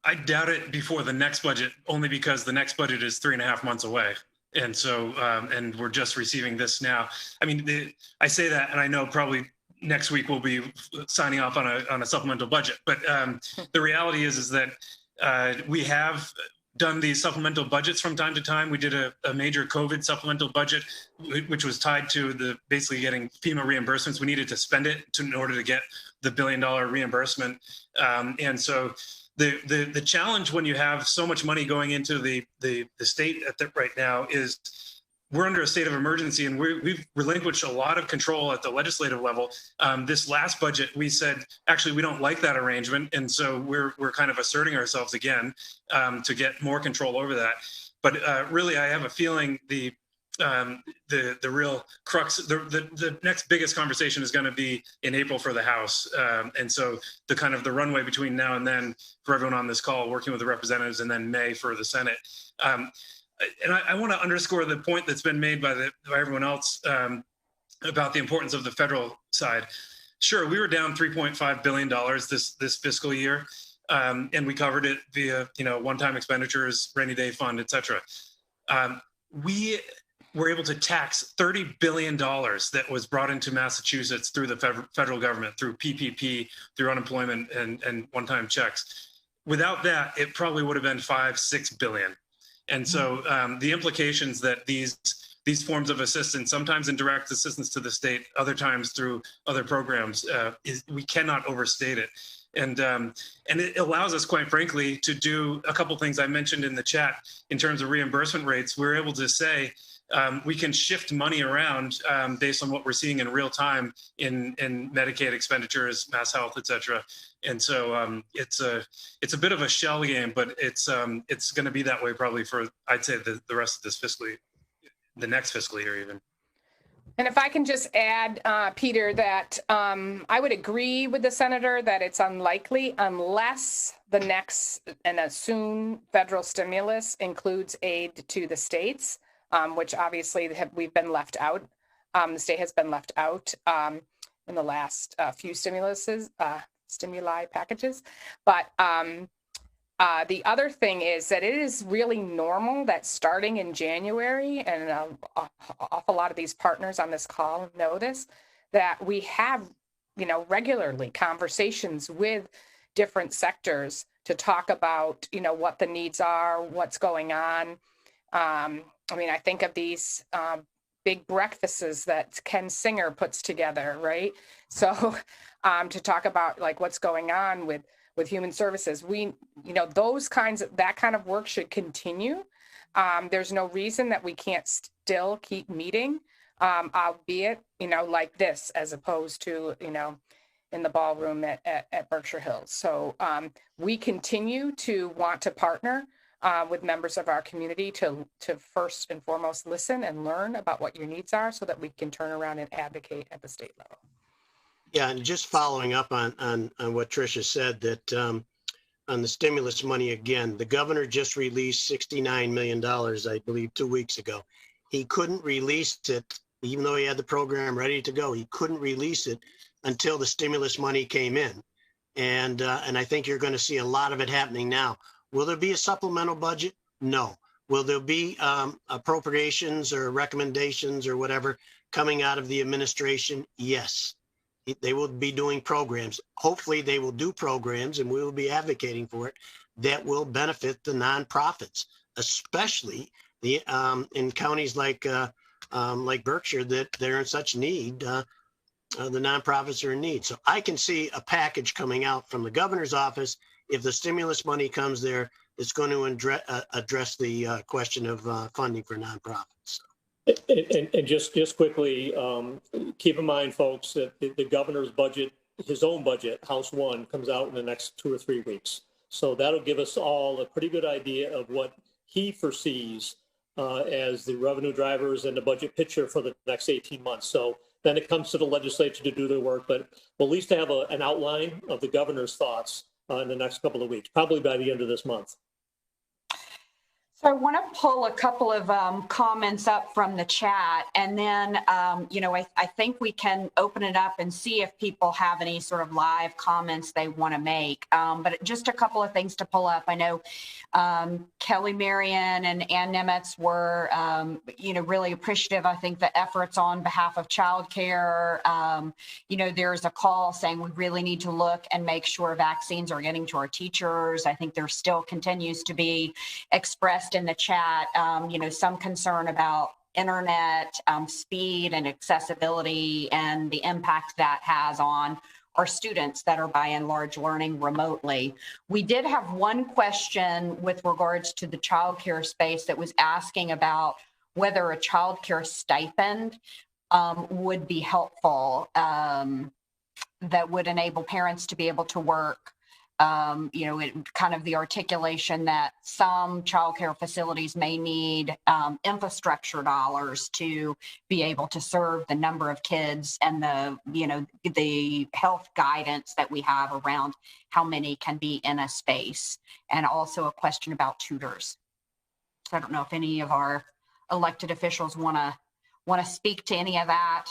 I doubt it before the next budget, only because the next budget is 3.5 months away. And so, and we're just receiving this now. I mean, I say that, and I know probably next week we'll be signing off on a supplemental budget. But the reality is that we have done these supplemental budgets from time to time. We did a major COVID supplemental budget, which was tied to basically getting FEMA reimbursements. We needed to spend it in order to get the $1 billion reimbursement. And so the challenge when you have so much money going into the state right now is we're under a state of emergency, and we've relinquished a lot of control at the legislative level. This last budget, we said, actually, we don't like that arrangement. And so we're kind of asserting ourselves again to get more control over that. But really, I have a feeling the real crux, the next biggest conversation is going to be in April for the House. And so the runway between now and then for everyone on this call, working with the representatives, and then May for the Senate. And I want to underscore the point that's been made by everyone else about the importance of the federal side. Sure, we were down $3.5 billion this fiscal year, and we covered it via one-time expenditures, rainy day fund, et cetera. We were able to tax $30 billion that was brought into Massachusetts through the federal government, through PPP, through unemployment and one-time checks. Without that, it probably would have been $5-6 billion. And so the implications that these forms of assistance, sometimes in direct assistance to the state, other times through other programs, we cannot overstate it. And it allows us, quite frankly, to do a couple things I mentioned in the chat in terms of reimbursement rates. We're able to say we can shift money around based on what we're seeing in real time in Medicaid expenditures, Mass Health, et cetera. And so it's a bit of a shell game, but it's going to be that way probably for, I'd say, the rest of this fiscal year, the next fiscal year even. And if I can just add, Peter, that I would agree with the senator that it's unlikely unless the next and a soon federal stimulus includes aid to the states, which obviously we've been left out. The state has been left out in the last few stimuli packages. But the other thing is that it is really normal that starting in January, and an awful lot of these partners on this call know this, that we have, regularly conversations with different sectors to talk about, what the needs are, what's going on. I think of these big breakfasts that Ken Singer puts together, right? So to talk about like what's going on with human services, that kind of work should continue. There's no reason that we can't still keep meeting, albeit, like this, as opposed to, in the ballroom at Berkshire Hills. So we continue to want to partner with members of our community to first and foremost listen and learn about what your needs are so that we can turn around and advocate at the state level. Yeah, and just following up on what Tricia said, that on the stimulus money again, the governor just released $69 million, I believe, 2 weeks ago. He couldn't release it, even though he had the program ready to go. He couldn't release it until the stimulus money came in, and I think you're going to see a lot of it happening now. Will there be a supplemental budget? No. Will there be appropriations or recommendations or whatever coming out of the administration? Yes. They will be doing programs. Hopefully they will do programs, and we will be advocating for it, that will benefit the nonprofits, especially in counties like Berkshire that they're in such need. The nonprofits are in need. So I can see a package coming out from the governor's office. If the stimulus money comes there, it's going to address the question of funding for nonprofits. And just quickly, keep in mind, folks, that the governor's budget, his own budget, House 1, comes out in the next 2 or 3 weeks. So that'll give us all a pretty good idea of what he foresees as the revenue drivers and the budget picture for the next 18 months. So then it comes to the legislature to do their work, but we'll at least have an outline of the governor's thoughts in the next couple of weeks, probably by the end of this month. So I want to pull a couple of comments up from the chat, and then, I think we can open it up and see if people have any sort of live comments they want to make. But just a couple of things to pull up. I know Kelly Marion and Ann Nemitz were, really appreciative. I think the efforts on behalf of childcare. There's a call saying we really need to look and make sure vaccines are getting to our teachers. I think there still continues to be expressed in the chat, some concern about internet speed and accessibility and the impact that has on our students that are by and large learning remotely. We did have one question with regards to the childcare space that was asking about whether a childcare stipend would be helpful, that would enable parents to be able to work. Kind of the articulation that some childcare facilities may need infrastructure dollars to be able to serve the number of kids and the health guidance that we have around how many can be in a space, and also a question about tutors. So I don't know if any of our elected officials want to speak to any of that.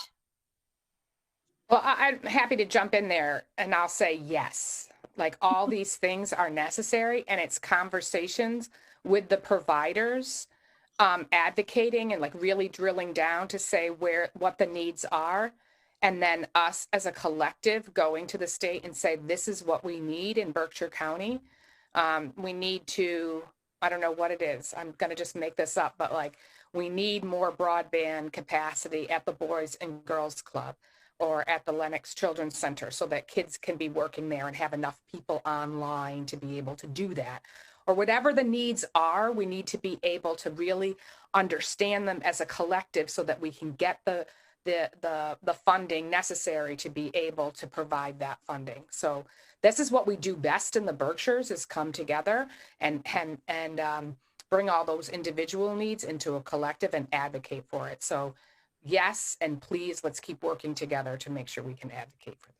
Well, I'm happy to jump in there, and I'll say yes. Like, all these things are necessary, and it's conversations with the providers, advocating and like really drilling down to say what the needs are. And then us as a collective going to the state and say, this is what we need in Berkshire County. We need to, I don't know what it is. I'm going to just make this up, but like, we need more broadband capacity at the Boys and Girls Club or at the Lenox Children's Center so that kids can be working there and have enough people online to be able to do that. Or whatever the needs are, we need to be able to really understand them as a collective so that we can get the funding necessary to be able to provide that funding. So this is what we do best in the Berkshires, is come together and bring all those individual needs into a collective and advocate for it. So yes, and please, let's keep working together to make sure we can advocate for those.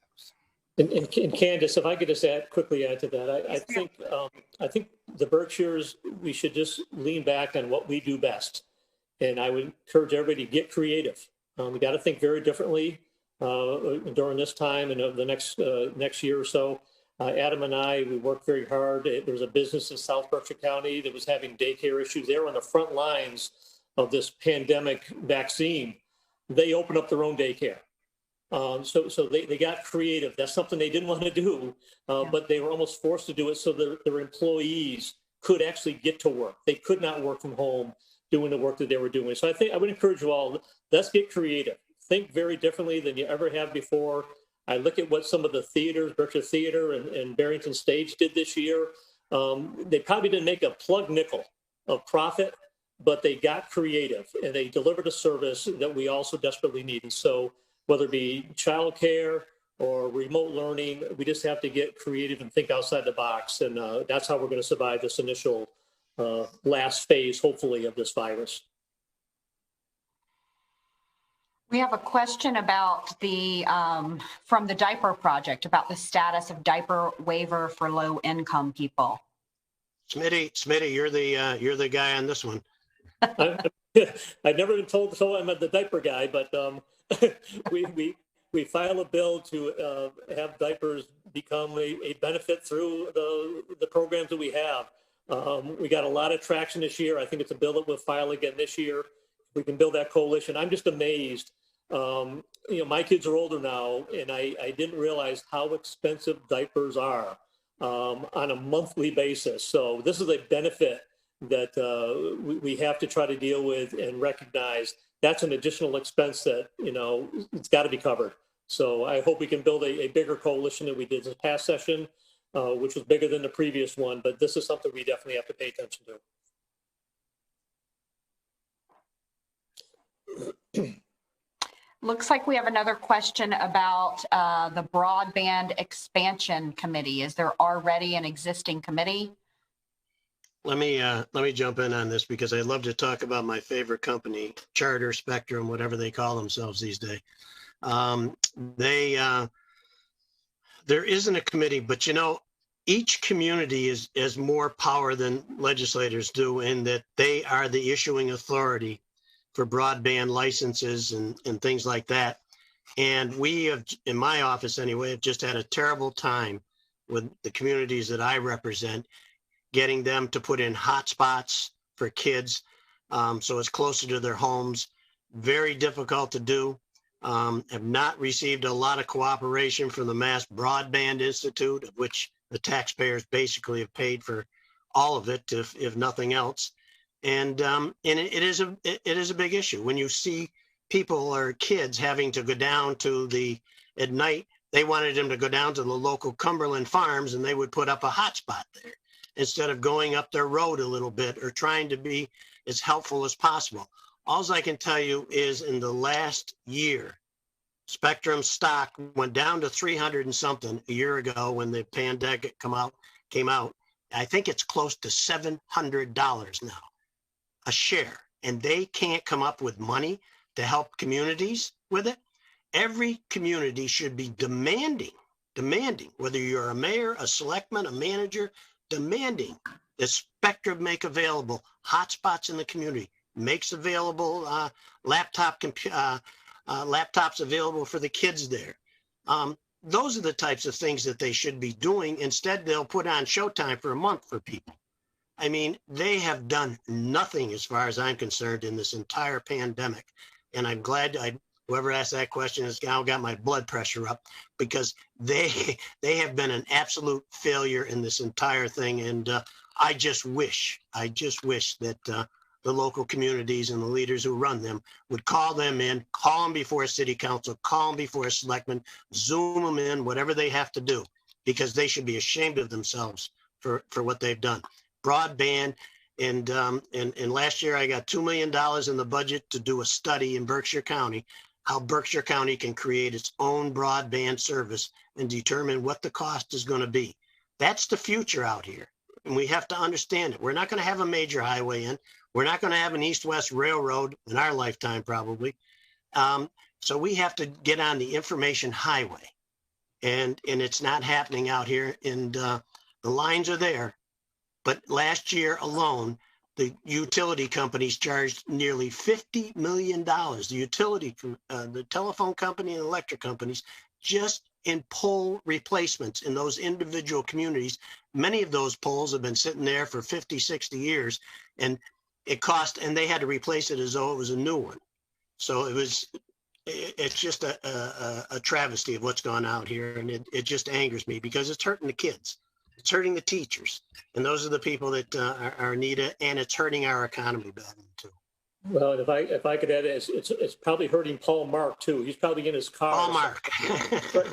And Candace, if I could just quickly add to that, I think the Berkshires, we should just lean back on what we do best. And I would encourage everybody to get creative. We got to think very differently during this time and the next year or so. Adam and I, we worked very hard. There was a business in South Berkshire County that was having daycare issues. They were on the front lines of this pandemic vaccine. They opened up their own daycare. So they got creative. That's something they didn't want to do, but they were almost forced to do it so their employees could actually get to work. They could not work from home doing the work that they were doing. So I think I would encourage you all, let's get creative. Think very differently than you ever have before. I look at what some of the theaters, Berkshire Theater and Barrington Stage did this year. They probably didn't make a plug nickel of profit, but they got creative and they delivered a service that we also desperately need. And so whether it be childcare or remote learning, we just have to get creative and think outside the box. And that's how we're going to survive this initial last phase, hopefully, of this virus. We have a question about from the diaper project about the status of diaper waiver for low income people. Smitty, you're the guy on this one. I've never been told so I'm the diaper guy, but we file a bill to have diapers become a benefit through the programs that we have. We got a lot of traction this year. I think it's a bill that we'll file again this year. We can build that coalition. I'm just amazed. My kids are older now, and I didn't realize how expensive diapers are on a monthly basis. So this is a benefit that we have to try to deal with and recognize. That's an additional expense that, it's got to be covered. So I hope we can build a bigger coalition than we did this past session, which was bigger than the previous one. But this is something we definitely have to pay attention to. Looks like we have another question about the broadband expansion committee. Is there already an existing committee? Let me jump in on this because I love to talk about my favorite company, Charter, Spectrum, whatever they call themselves these days. There isn't a committee, but each community has more power than legislators do in that they are the issuing authority for broadband licenses and things like that. And we have, in my office anyway, have just had a terrible time with the communities that I represent, getting them to put in hotspots for kids so it's closer to their homes. Very difficult to do. Have not received a lot of cooperation from the Mass Broadband Institute, of which the taxpayers basically have paid for all of it, if nothing else. And it is a big issue when you see people or kids having to go down to at night. They wanted them to go down to the local Cumberland Farms and they would put up a hotspot there instead of going up their road a little bit or trying to be as helpful as possible. All I can tell you is in the last year, Spectrum stock went down to 300 and something a year ago when the pandemic came out. I think it's close to $700 now a share, and they can't come up with money to help communities with it. Every community should be demanding, whether you're a mayor, a selectman, a manager, demanding that Spectrum make available hotspots in the community, makes available laptops available for the kids there. Those are the types of things that they should be doing. Instead, they'll put on Showtime for a month for people. I mean, they have done nothing as far as I'm concerned in this entire pandemic. And I'm glad whoever asked that question has now got my blood pressure up because they have been an absolute failure in this entire thing. And I just wish that the local communities and the leaders who run them would call them in, call them before a city council, call them before a selectman, Zoom them in, whatever they have to do, because they should be ashamed of themselves for what they've done. Broadband And last year I got $2 million in the budget to do a study in Berkshire County, how Berkshire County can create its own broadband service and determine what the cost is going to be. That's the future out here. And we have to understand it. We're not going to have a major highway in. We're not going to have an east-west railroad in our lifetime, probably. So we have to get on the information highway. And it's not happening out here. And the lines are there. But last year alone, the utility companies charged nearly $50 million. The utility, the telephone company and electric companies, just in pole replacements in those individual communities. Many of those poles have been sitting there for 50, 60 years, and it cost, and they had to replace it as though it was a new one. So it's just a travesty of what's gone out here, and it just angers me because it's hurting the kids. It's hurting the teachers, and those are the people that are needed, and it's hurting our economy badly too. Well, if I could add, it's probably hurting Paul Mark too. He's probably in his car. Paul Mark.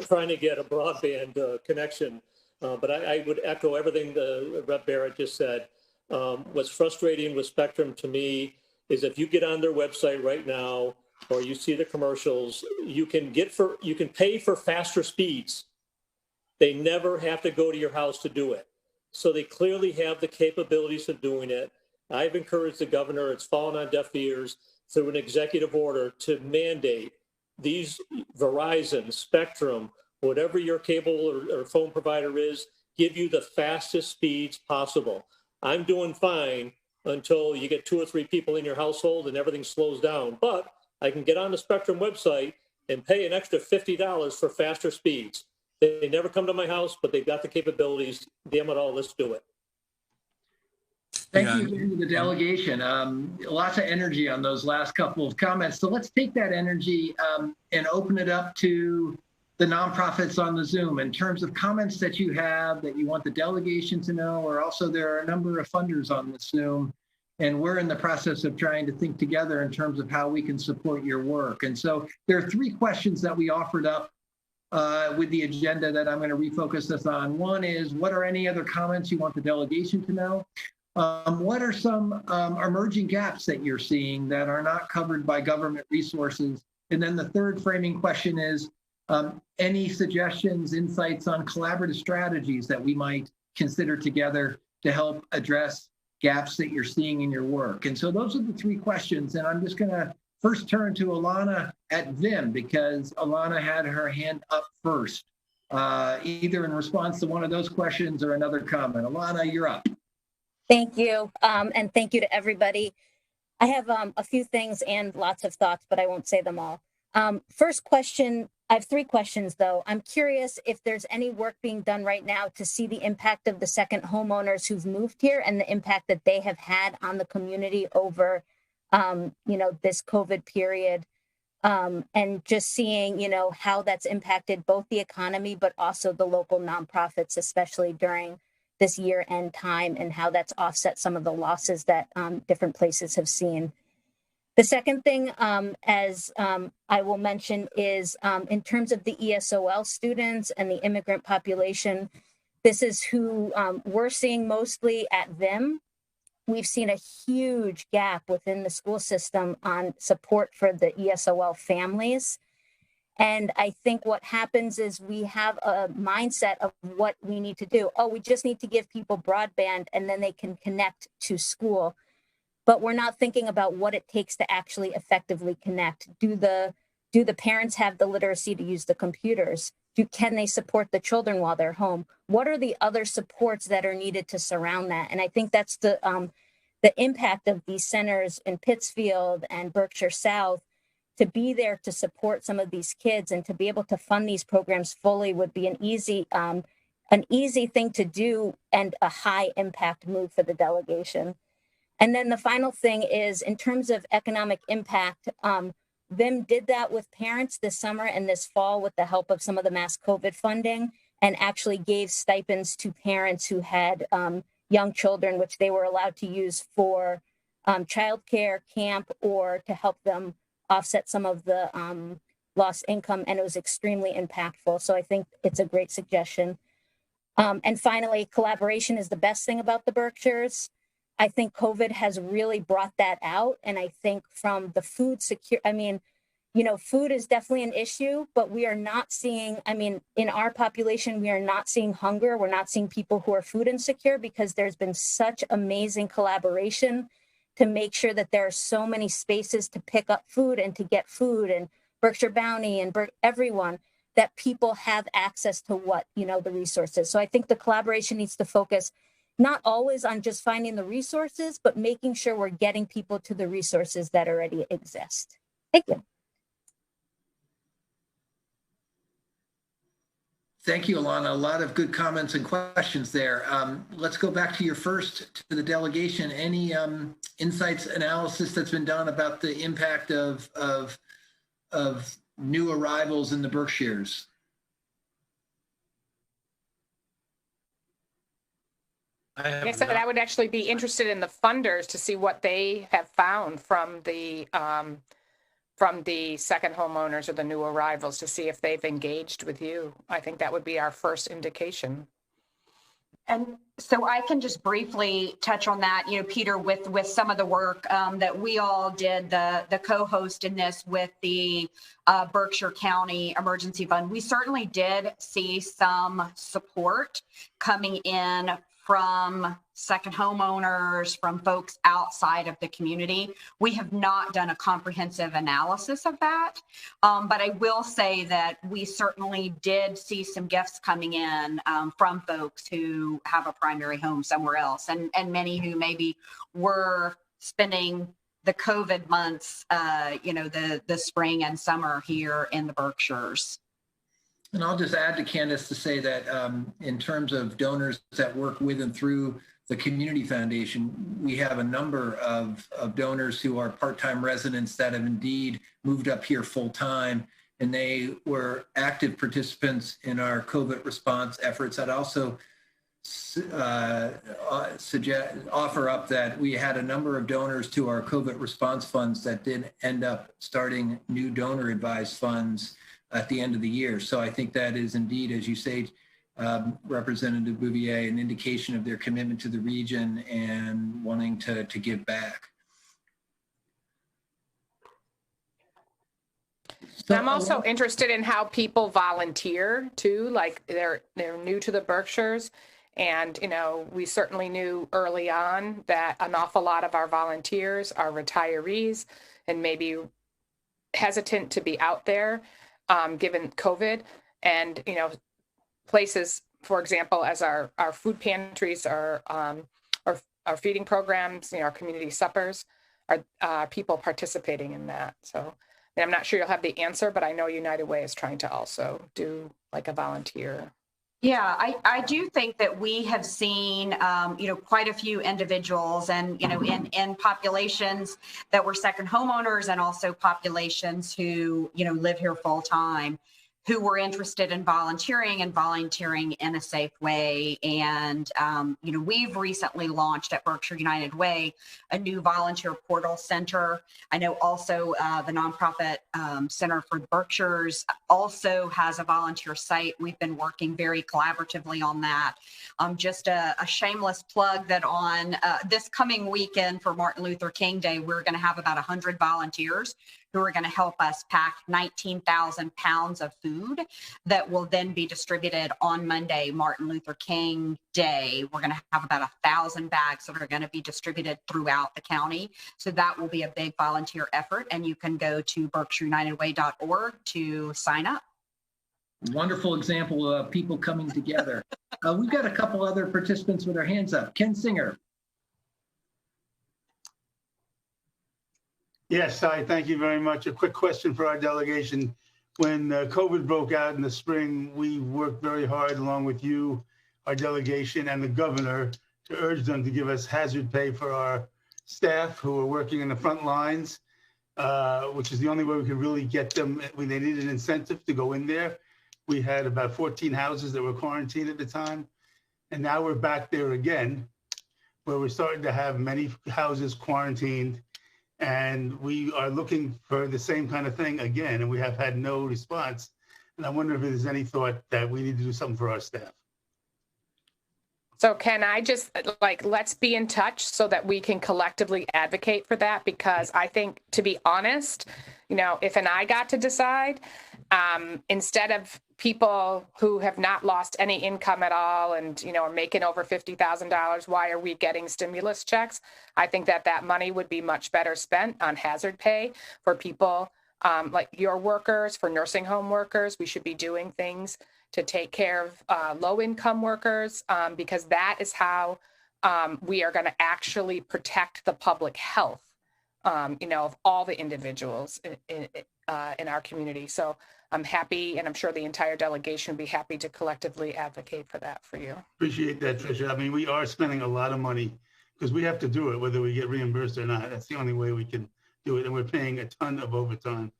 trying to get a broadband connection. But I would echo everything the Rep. Barrett just said. What's frustrating with Spectrum to me is if you get on their website right now, or you see the commercials, you can pay for faster speeds. They never have to go to your house to do it. So they clearly have the capabilities of doing it. I've encouraged the governor, it's fallen on deaf ears, through an executive order to mandate these Verizon, Spectrum, whatever your cable or phone provider is, give you the fastest speeds possible. I'm doing fine until you get 2 or 3 people in your household and everything slows down. But I can get on the Spectrum website and pay an extra $50 for faster speeds. They never come to my house, but they've got the capabilities. Damn it all, let's do it. Thank you to the delegation. Lots of energy on those last couple of comments. So let's take that energy and open it up to the nonprofits on the Zoom in terms of comments that you have that you want the delegation to know, or also there are a number of funders on the Zoom, and we're in the process of trying to think together in terms of how we can support your work. And so there are 3 questions that we offered up with the agenda that I'm going to refocus this on. One is, what are any other comments you want the delegation to know? What are some emerging gaps that you're seeing that are not covered by government resources? And then the third framing question is, any suggestions, insights on collaborative strategies that we might consider together to help address gaps that you're seeing in your work? And so those are the 3 questions. And I'm just going to first turn to Alana at Vim, because Alana had her hand up first, either in response to one of those questions or another comment. Alana, you're up. Thank you. And thank you to everybody. I have a few things and lots of thoughts, but I won't say them all. First question, I have 3 questions though. I'm curious if there's any work being done right now to see the impact of the second homeowners who've moved here and the impact that they have had on the community over, this COVID period. And just seeing, how that's impacted both the economy, but also the local nonprofits, especially during this year-end time, and how that's offset some of the losses that different places have seen. The second thing, as I will mention, is in terms of the ESOL students and the immigrant population, this is who we're seeing mostly at Vim. We've seen a huge gap within the school system on support for the ESOL families. And I think what happens is we have a mindset of what we need to do. Oh, we just need to give people broadband and then they can connect to school. But we're not thinking about what it takes to actually effectively connect. Do the parents have the literacy to use the computers? Can they support the children while they're home? What are the other supports that are needed to surround that? And I think that's the impact of these centers in Pittsfield and Berkshire South. To be there to support some of these kids and to be able to fund these programs fully would be an easy thing to do and a high impact move for the delegation. And then the final thing is, in terms of economic impact, Vim did that with parents this summer and this fall with the help of some of the mass COVID funding, and actually gave stipends to parents who had young children, which they were allowed to use for childcare, camp, or to help them offset some of the lost income. And it was extremely impactful. So I think it's a great suggestion. And finally, collaboration is the best thing about the Berkshires. I think COVID has really brought that out. And I think from the food secure, I mean, you know, food is definitely an issue, but we are not seeing, I mean, in our population, we are not seeing hunger. We're not seeing people who are food insecure because there's been such amazing collaboration to make sure that there are so many spaces to pick up food and to get food, and Berkshire Bounty and everyone, that people have access to what, you know, the resources. So I think the collaboration needs to focus not always on just finding the resources, but making sure we're getting people to the resources that already exist. Thank you. Thank you, Alana. A lot of good comments and questions there. Let's go back to your first, to the delegation. Any insights, analysis that's been done about the impact of new arrivals in the Berkshires? I said I would actually be interested in the funders to see what they have found from the second homeowners or the new arrivals, to see if they've engaged with you. I think that would be our first indication. And so I can just briefly touch on that, you know, Peter, with some of the work that we all did, the co-host in this with the Berkshire County Emergency Fund. We certainly did see some support coming in from second homeowners, from folks outside of the community. We have not done a comprehensive analysis of that, but I will say that we certainly did see some gifts coming in from folks who have a primary home somewhere else, and many who maybe were spending the COVID months, you know, the spring and summer here in the Berkshires. And I'll just add to Candace to say that in terms of donors that work with and through the Community Foundation, we have a number of donors who are part-time residents that have indeed moved up here full-time, and they were active participants in our COVID response efforts. I'd also offer up that we had a number of donors to our COVID response funds that did end up starting new donor advised funds at the end of the year. So I think that is indeed, as you say, Representative Bouvier, an indication of their commitment to the region and wanting to give back. So, I'm also interested in how people volunteer too, like they're new to the Berkshires. And, you know, we certainly knew early on that an awful lot of our volunteers are retirees and maybe hesitant to be out there. Given COVID, and, you know, places, for example, as our food pantries, our feeding programs, you know, our community suppers, are people participating in that. So I'm not sure you'll have the answer, but I know United Way is trying to also do like a volunteer. Yeah, I do think that we have seen, you know, quite a few individuals, and, you know, in populations that were second homeowners, and also populations who, you know, live here full time, who were interested in volunteering in a safe way. And, you know, we've recently launched at Berkshire United Way a new volunteer portal center. I know also the nonprofit Center for the Berkshires also has a volunteer site. We've been working very collaboratively on that. Just a shameless plug that on this coming weekend for Martin Luther King Day, we're going to have about 100 volunteers who are going to help us pack 19,000 pounds of food that will then be distributed on Monday, Martin Luther King Day. We're going to have about 1,000 bags that are going to be distributed throughout the county. So that will be a big volunteer effort, and you can go to berkshireunitedway.org to sign up. Wonderful example of people coming together. We've got a couple other participants with their hands up. Ken Singer. Yes, hi, thank you very much. A quick question for our delegation. When COVID broke out in the spring, we worked very hard along with you, our delegation, and the governor to urge them to give us hazard pay for our staff who are working in the front lines, which is the only way we could really get them when they needed an incentive to go in there. We had about 14 houses that were quarantined at the time. And now we're back there again, where we're starting to have many houses quarantined. And we are looking for the same kind of thing again, and we have had no response. And I wonder if there's any thought that we need to do something for our staff. So can I just let's be in touch so that we can collectively advocate for that? Because I think, to be honest, if I got to decide, instead of people who have not lost any income at all and, are making over $50,000, why are we getting stimulus checks? I think that money would be much better spent on hazard pay for people like your workers, for nursing home workers. We should be doing things to take care of low-income workers, because that is how we are going to actually protect the public health, of all the individuals in our community. So I'm happy, and I'm sure the entire delegation would be happy to collectively advocate for that for you. Appreciate that, Tricia. I mean, we are spending a lot of money because we have to do it, whether we get reimbursed or not. That's the only way we can do it. And we're paying a ton of overtime.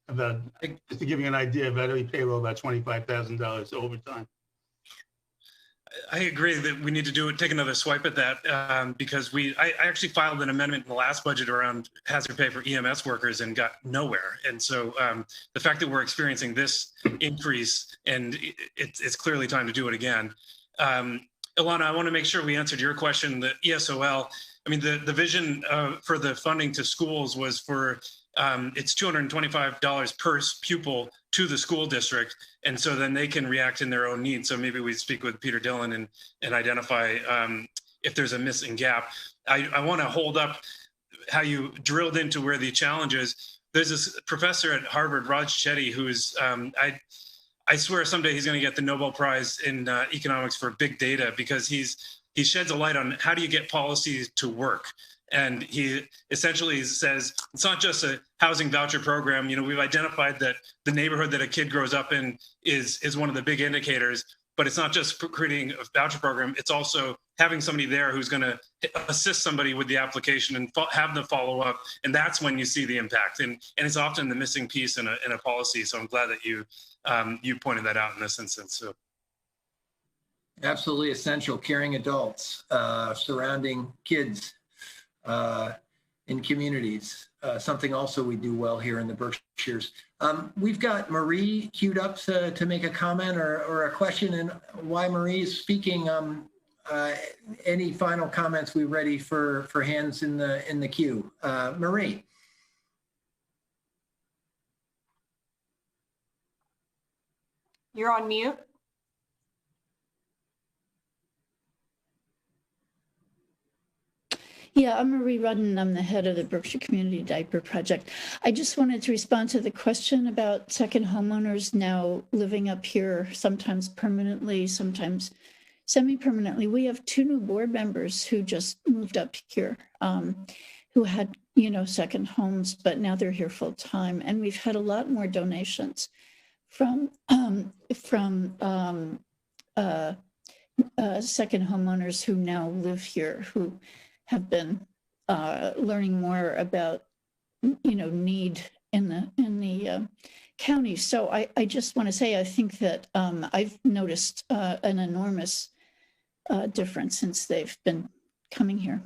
Just to give you an idea, about every payroll, about $25,000 overtime. I agree that we need to take another swipe at that, because I actually filed an amendment in the last budget around hazard pay for EMS workers and got nowhere. And so the fact that we're experiencing this increase, and it's clearly time to do it again. Ilana, I want to make sure we answered your question. The ESOL, I mean, the vision for the funding to schools was for it's $225 per pupil to the school district. And so then they can react in their own needs. So maybe we speak with Peter Dillon and identify if there's a missing gap. I want to hold up how you drilled into where the challenge is. There's this professor at Harvard, Raj Chetty, who's, I swear someday he's going to get the Nobel Prize in economics for big data, because he sheds a light on how do you get policies to work. And he essentially says it's not just a housing voucher program. We've identified that the neighborhood that a kid grows up in is one of the big indicators, but it's not just creating a voucher program. It's also having somebody there who's going to assist somebody with the application and have them follow up. And that's when you see the impact. And it's often the missing piece in a policy. So I'm glad that you pointed that out in this instance. So. Absolutely essential. Caring adults, surrounding kids in communities, something also we do well here in the Berkshires. We've got Marie queued up to make a comment or a question, and while Marie is speaking, any final comments? We're ready for hands in the queue. Marie. You're on mute. Yeah, I'm Marie Rudden. I'm the head of the Berkshire Community Diaper Project. I just wanted to respond to the question about second homeowners now living up here, sometimes permanently, sometimes semi-permanently. We have 2 new board members who just moved up here, who had, second homes, but now they're here full time. And we've had a lot more donations from second homeowners who now live here, who have been learning more about, need in the county. So I just want to say, I think that I've noticed an enormous difference since they've been coming here.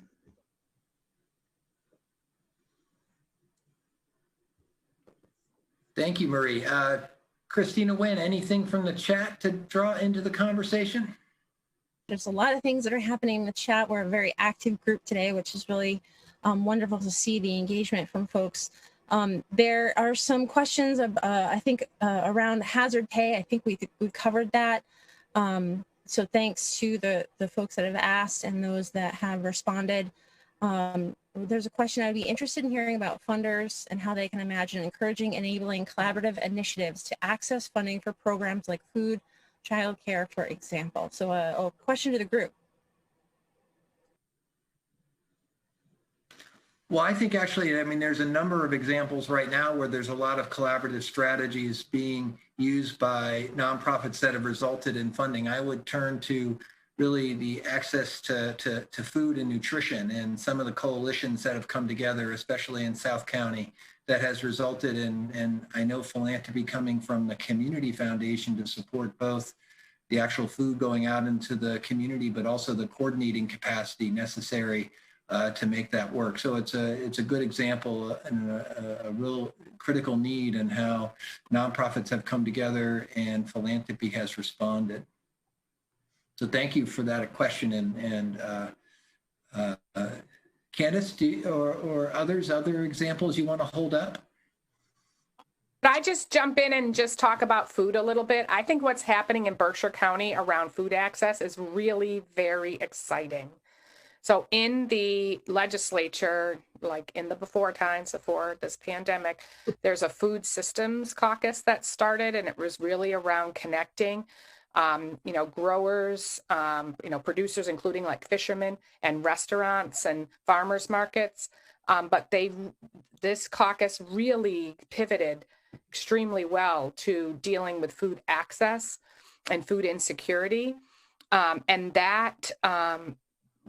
Thank you, Marie. Christina Wynn, anything from the chat to draw into the conversation? There's a lot of things that are happening in the chat. We're a very active group today, which is really wonderful to see the engagement from folks. There are some questions of, I think, around hazard pay. I think we covered that. So thanks to the folks that have asked and those that have responded. There's a question I'd be interested in hearing about funders and how they can imagine encouraging, enabling collaborative initiatives to access funding for programs like food, childcare, for example. So a question to the group. Well, I think actually, there's a number of examples right now where there's a lot of collaborative strategies being used by nonprofits that have resulted in funding. I would turn to really the access to food and nutrition and some of the coalitions that have come together, especially in South County, that has resulted in, and I know philanthropy coming from the Community Foundation to support both the actual food going out into the community, but also the coordinating capacity necessary to make that work. So it's a good example and a real critical need in how nonprofits have come together and philanthropy has responded. So thank you for that question. Candace, or other examples you want to hold up? Could I just jump in and just talk about food a little bit? I think what's happening in Berkshire County around food access is really very exciting. So in the legislature, like in the before times, before this pandemic, there's a food systems caucus that started, and it was really around connecting, growers, producers, including like fishermen and restaurants and farmers markets. But this caucus really pivoted extremely well to dealing with food access and food insecurity. And that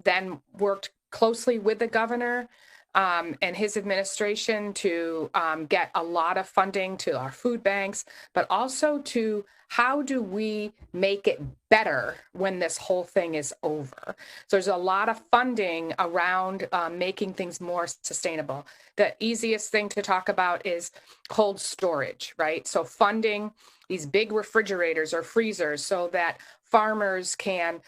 then worked closely with the governor and his administration to get a lot of funding to our food banks, but also to how do we make it better when this whole thing is over? So there's a lot of funding around making things more sustainable. The easiest thing to talk about is cold storage, right? So funding these big refrigerators or freezers so that farmers can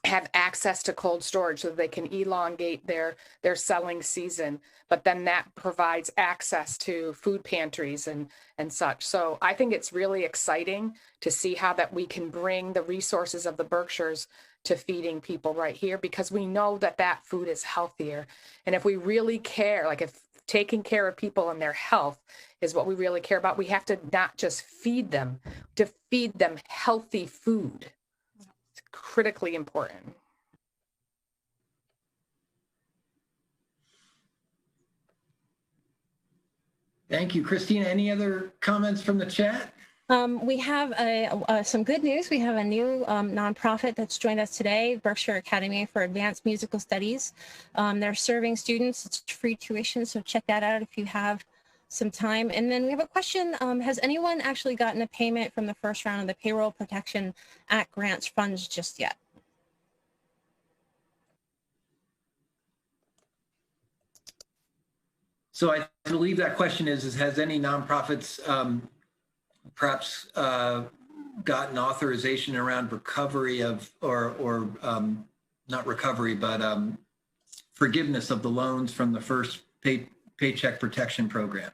have access to cold storage so they can elongate their selling season, but then that provides access to food pantries and such. So I think it's really exciting to see how that we can bring the resources of the Berkshires to feeding people right here, because we know that that food is healthier. And if we really care, like if taking care of people and their health is what we really care about, we have to not just feed them, to feed them healthy food. Critically important. Thank you, Christina. Any other comments from the chat? We have some good news. We have a new nonprofit that's joined us today, Berkshire Academy for Advanced Musical Studies. They're serving students. It's free tuition, so check that out if you have some time. And then we have a question. Has anyone actually gotten a payment from the first round of the Payroll Protection Act grants funds just yet? So I believe that question is has any nonprofits perhaps gotten authorization around recovery of, or not recovery, but forgiveness of the loans from the first Paycheck Protection Program?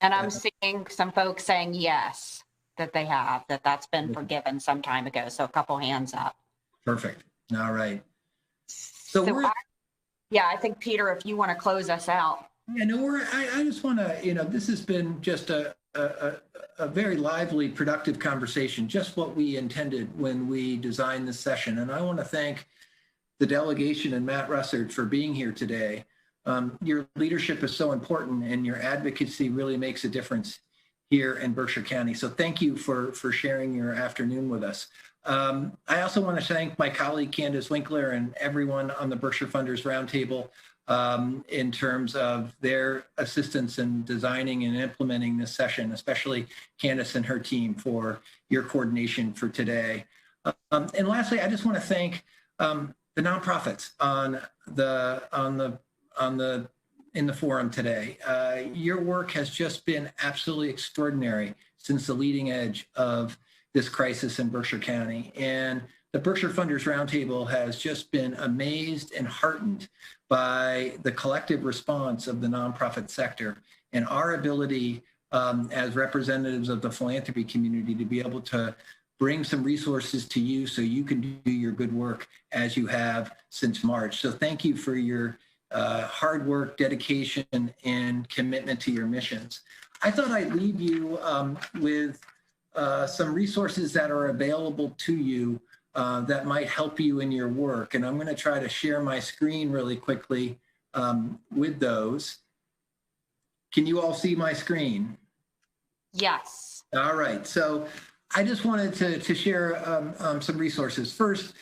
And I'm seeing some folks saying yes, that they have, that's been forgiven some time ago. So a couple hands up. Perfect. All right. I think, Peter, if you want to close us out. Yeah, no, I just want to, this has been just a very lively, productive conversation, just what we intended when we designed this session. And I want to thank the delegation and Matt Russett for being here today. Your leadership is so important, and your advocacy really makes a difference here in Berkshire County. So thank you for sharing your afternoon with us. I also want to thank my colleague Candace Winkler and everyone on the Berkshire Funders Roundtable in terms of their assistance in designing and implementing this session, especially Candace and her team for your coordination for today. And lastly, I just want to thank the nonprofits in the forum today. Your work has just been absolutely extraordinary since the leading edge of this crisis in Berkshire County. And the Berkshire Funders Roundtable has just been amazed and heartened by the collective response of the nonprofit sector and our ability as representatives of the philanthropy community to be able to bring some resources to you so you can do your good work as you have since March. So thank you for your hard work, dedication, and commitment to your missions. I thought I'd leave you with some resources that are available to you that might help you in your work. And I'm going to try to share my screen really quickly with those. Can you all see my screen? Yes. All right. So I just wanted to share some resources. First,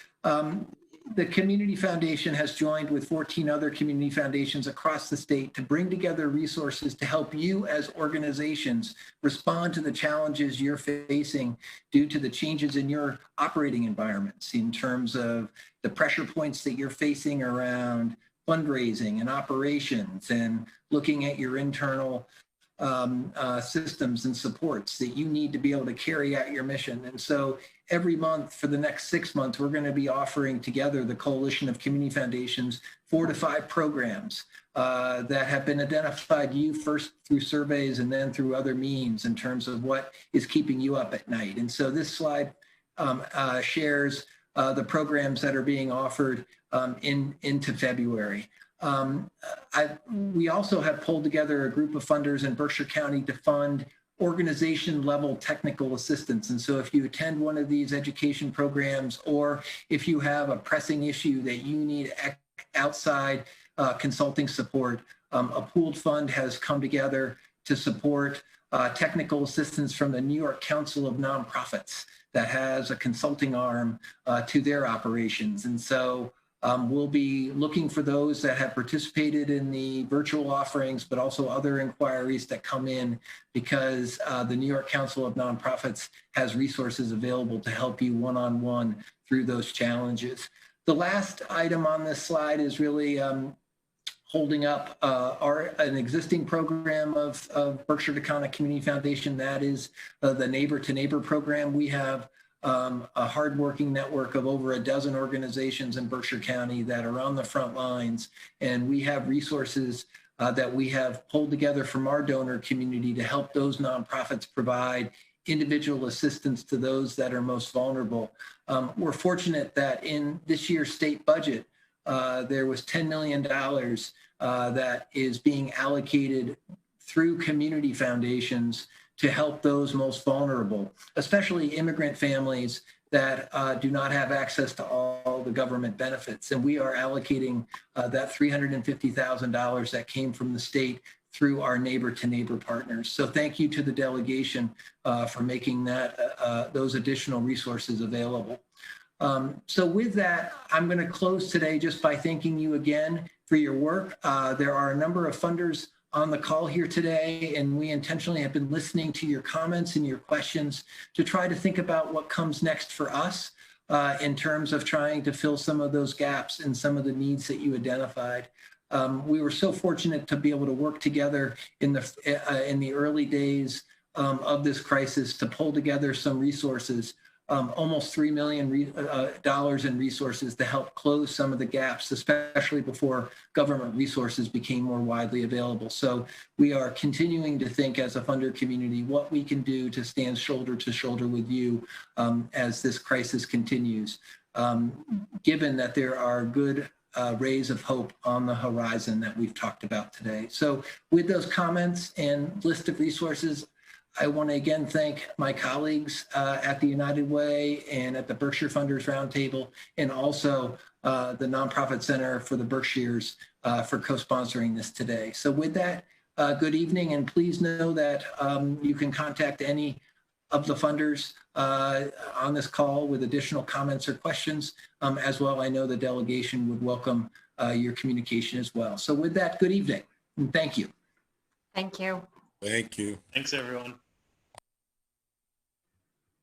the Community Foundation has joined with 14 other community foundations across the state to bring together resources to help you as organizations respond to the challenges you're facing due to the changes in your operating environments in terms of the pressure points that you're facing around fundraising and operations and looking at your internal systems and supports that you need to be able to carry out your mission. And so every month for the next 6 months, we're going to be offering together, the Coalition of Community Foundations, 4 to 5 programs that have been identified you first through surveys and then through other means in terms of what is keeping you up at night. And so this slide shares the programs that are being offered into February. We also have pulled together a group of funders in Berkshire County to fund organization level technical assistance. And so if you attend one of these education programs, or if you have a pressing issue that you need outside consulting support, a pooled fund has come together to support technical assistance from the New York Council of Nonprofits that has a consulting arm to their operations. And so we'll be looking for those that have participated in the virtual offerings, but also other inquiries that come in, because the New York Council of Nonprofits has resources available to help you one-on-one through those challenges. The last item on this slide is really holding up an existing program of Berkshire Decana Community Foundation. That is the Neighbor to Neighbor program. We have a hardworking network of over a dozen organizations in Berkshire County that are on the front lines, and we have resources that we have pulled together from our donor community to help those nonprofits provide individual assistance to those that are most vulnerable. We're fortunate that in this year's state budget, there was $10 million that is being allocated through community foundations to help those most vulnerable, especially immigrant families that do not have access to all the government benefits. And we are allocating that $350,000 that came from the state through our Neighbor to Neighbor partners. So thank you to the delegation for making that those additional resources available. So with that, I'm going to close today just by thanking you again for your work. There are a number of funders on the call here today, and we intentionally have been listening to your comments and your questions to try to think about what comes next for us in terms of trying to fill some of those gaps and some of the needs that you identified. We were so fortunate to be able to work together in the early days of this crisis to pull together some resources, almost $3 million in resources to help close some of the gaps, especially before government resources became more widely available. So we are continuing to think as a funder community what we can do to stand shoulder to shoulder with you as this crisis continues, given that there are good rays of hope on the horizon that we've talked about today. So with those comments and list of resources, I want to again thank my colleagues at the United Way and at the Berkshire Funders Roundtable, and also the Nonprofit Center for the Berkshires for co-sponsoring this today. So with that, good evening, and please know that you can contact any of the funders on this call with additional comments or questions. As well, I know the delegation would welcome your communication as well. So with that, good evening, and thank you. Thank you. Thank you. Thanks, everyone.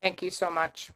Thank you so much.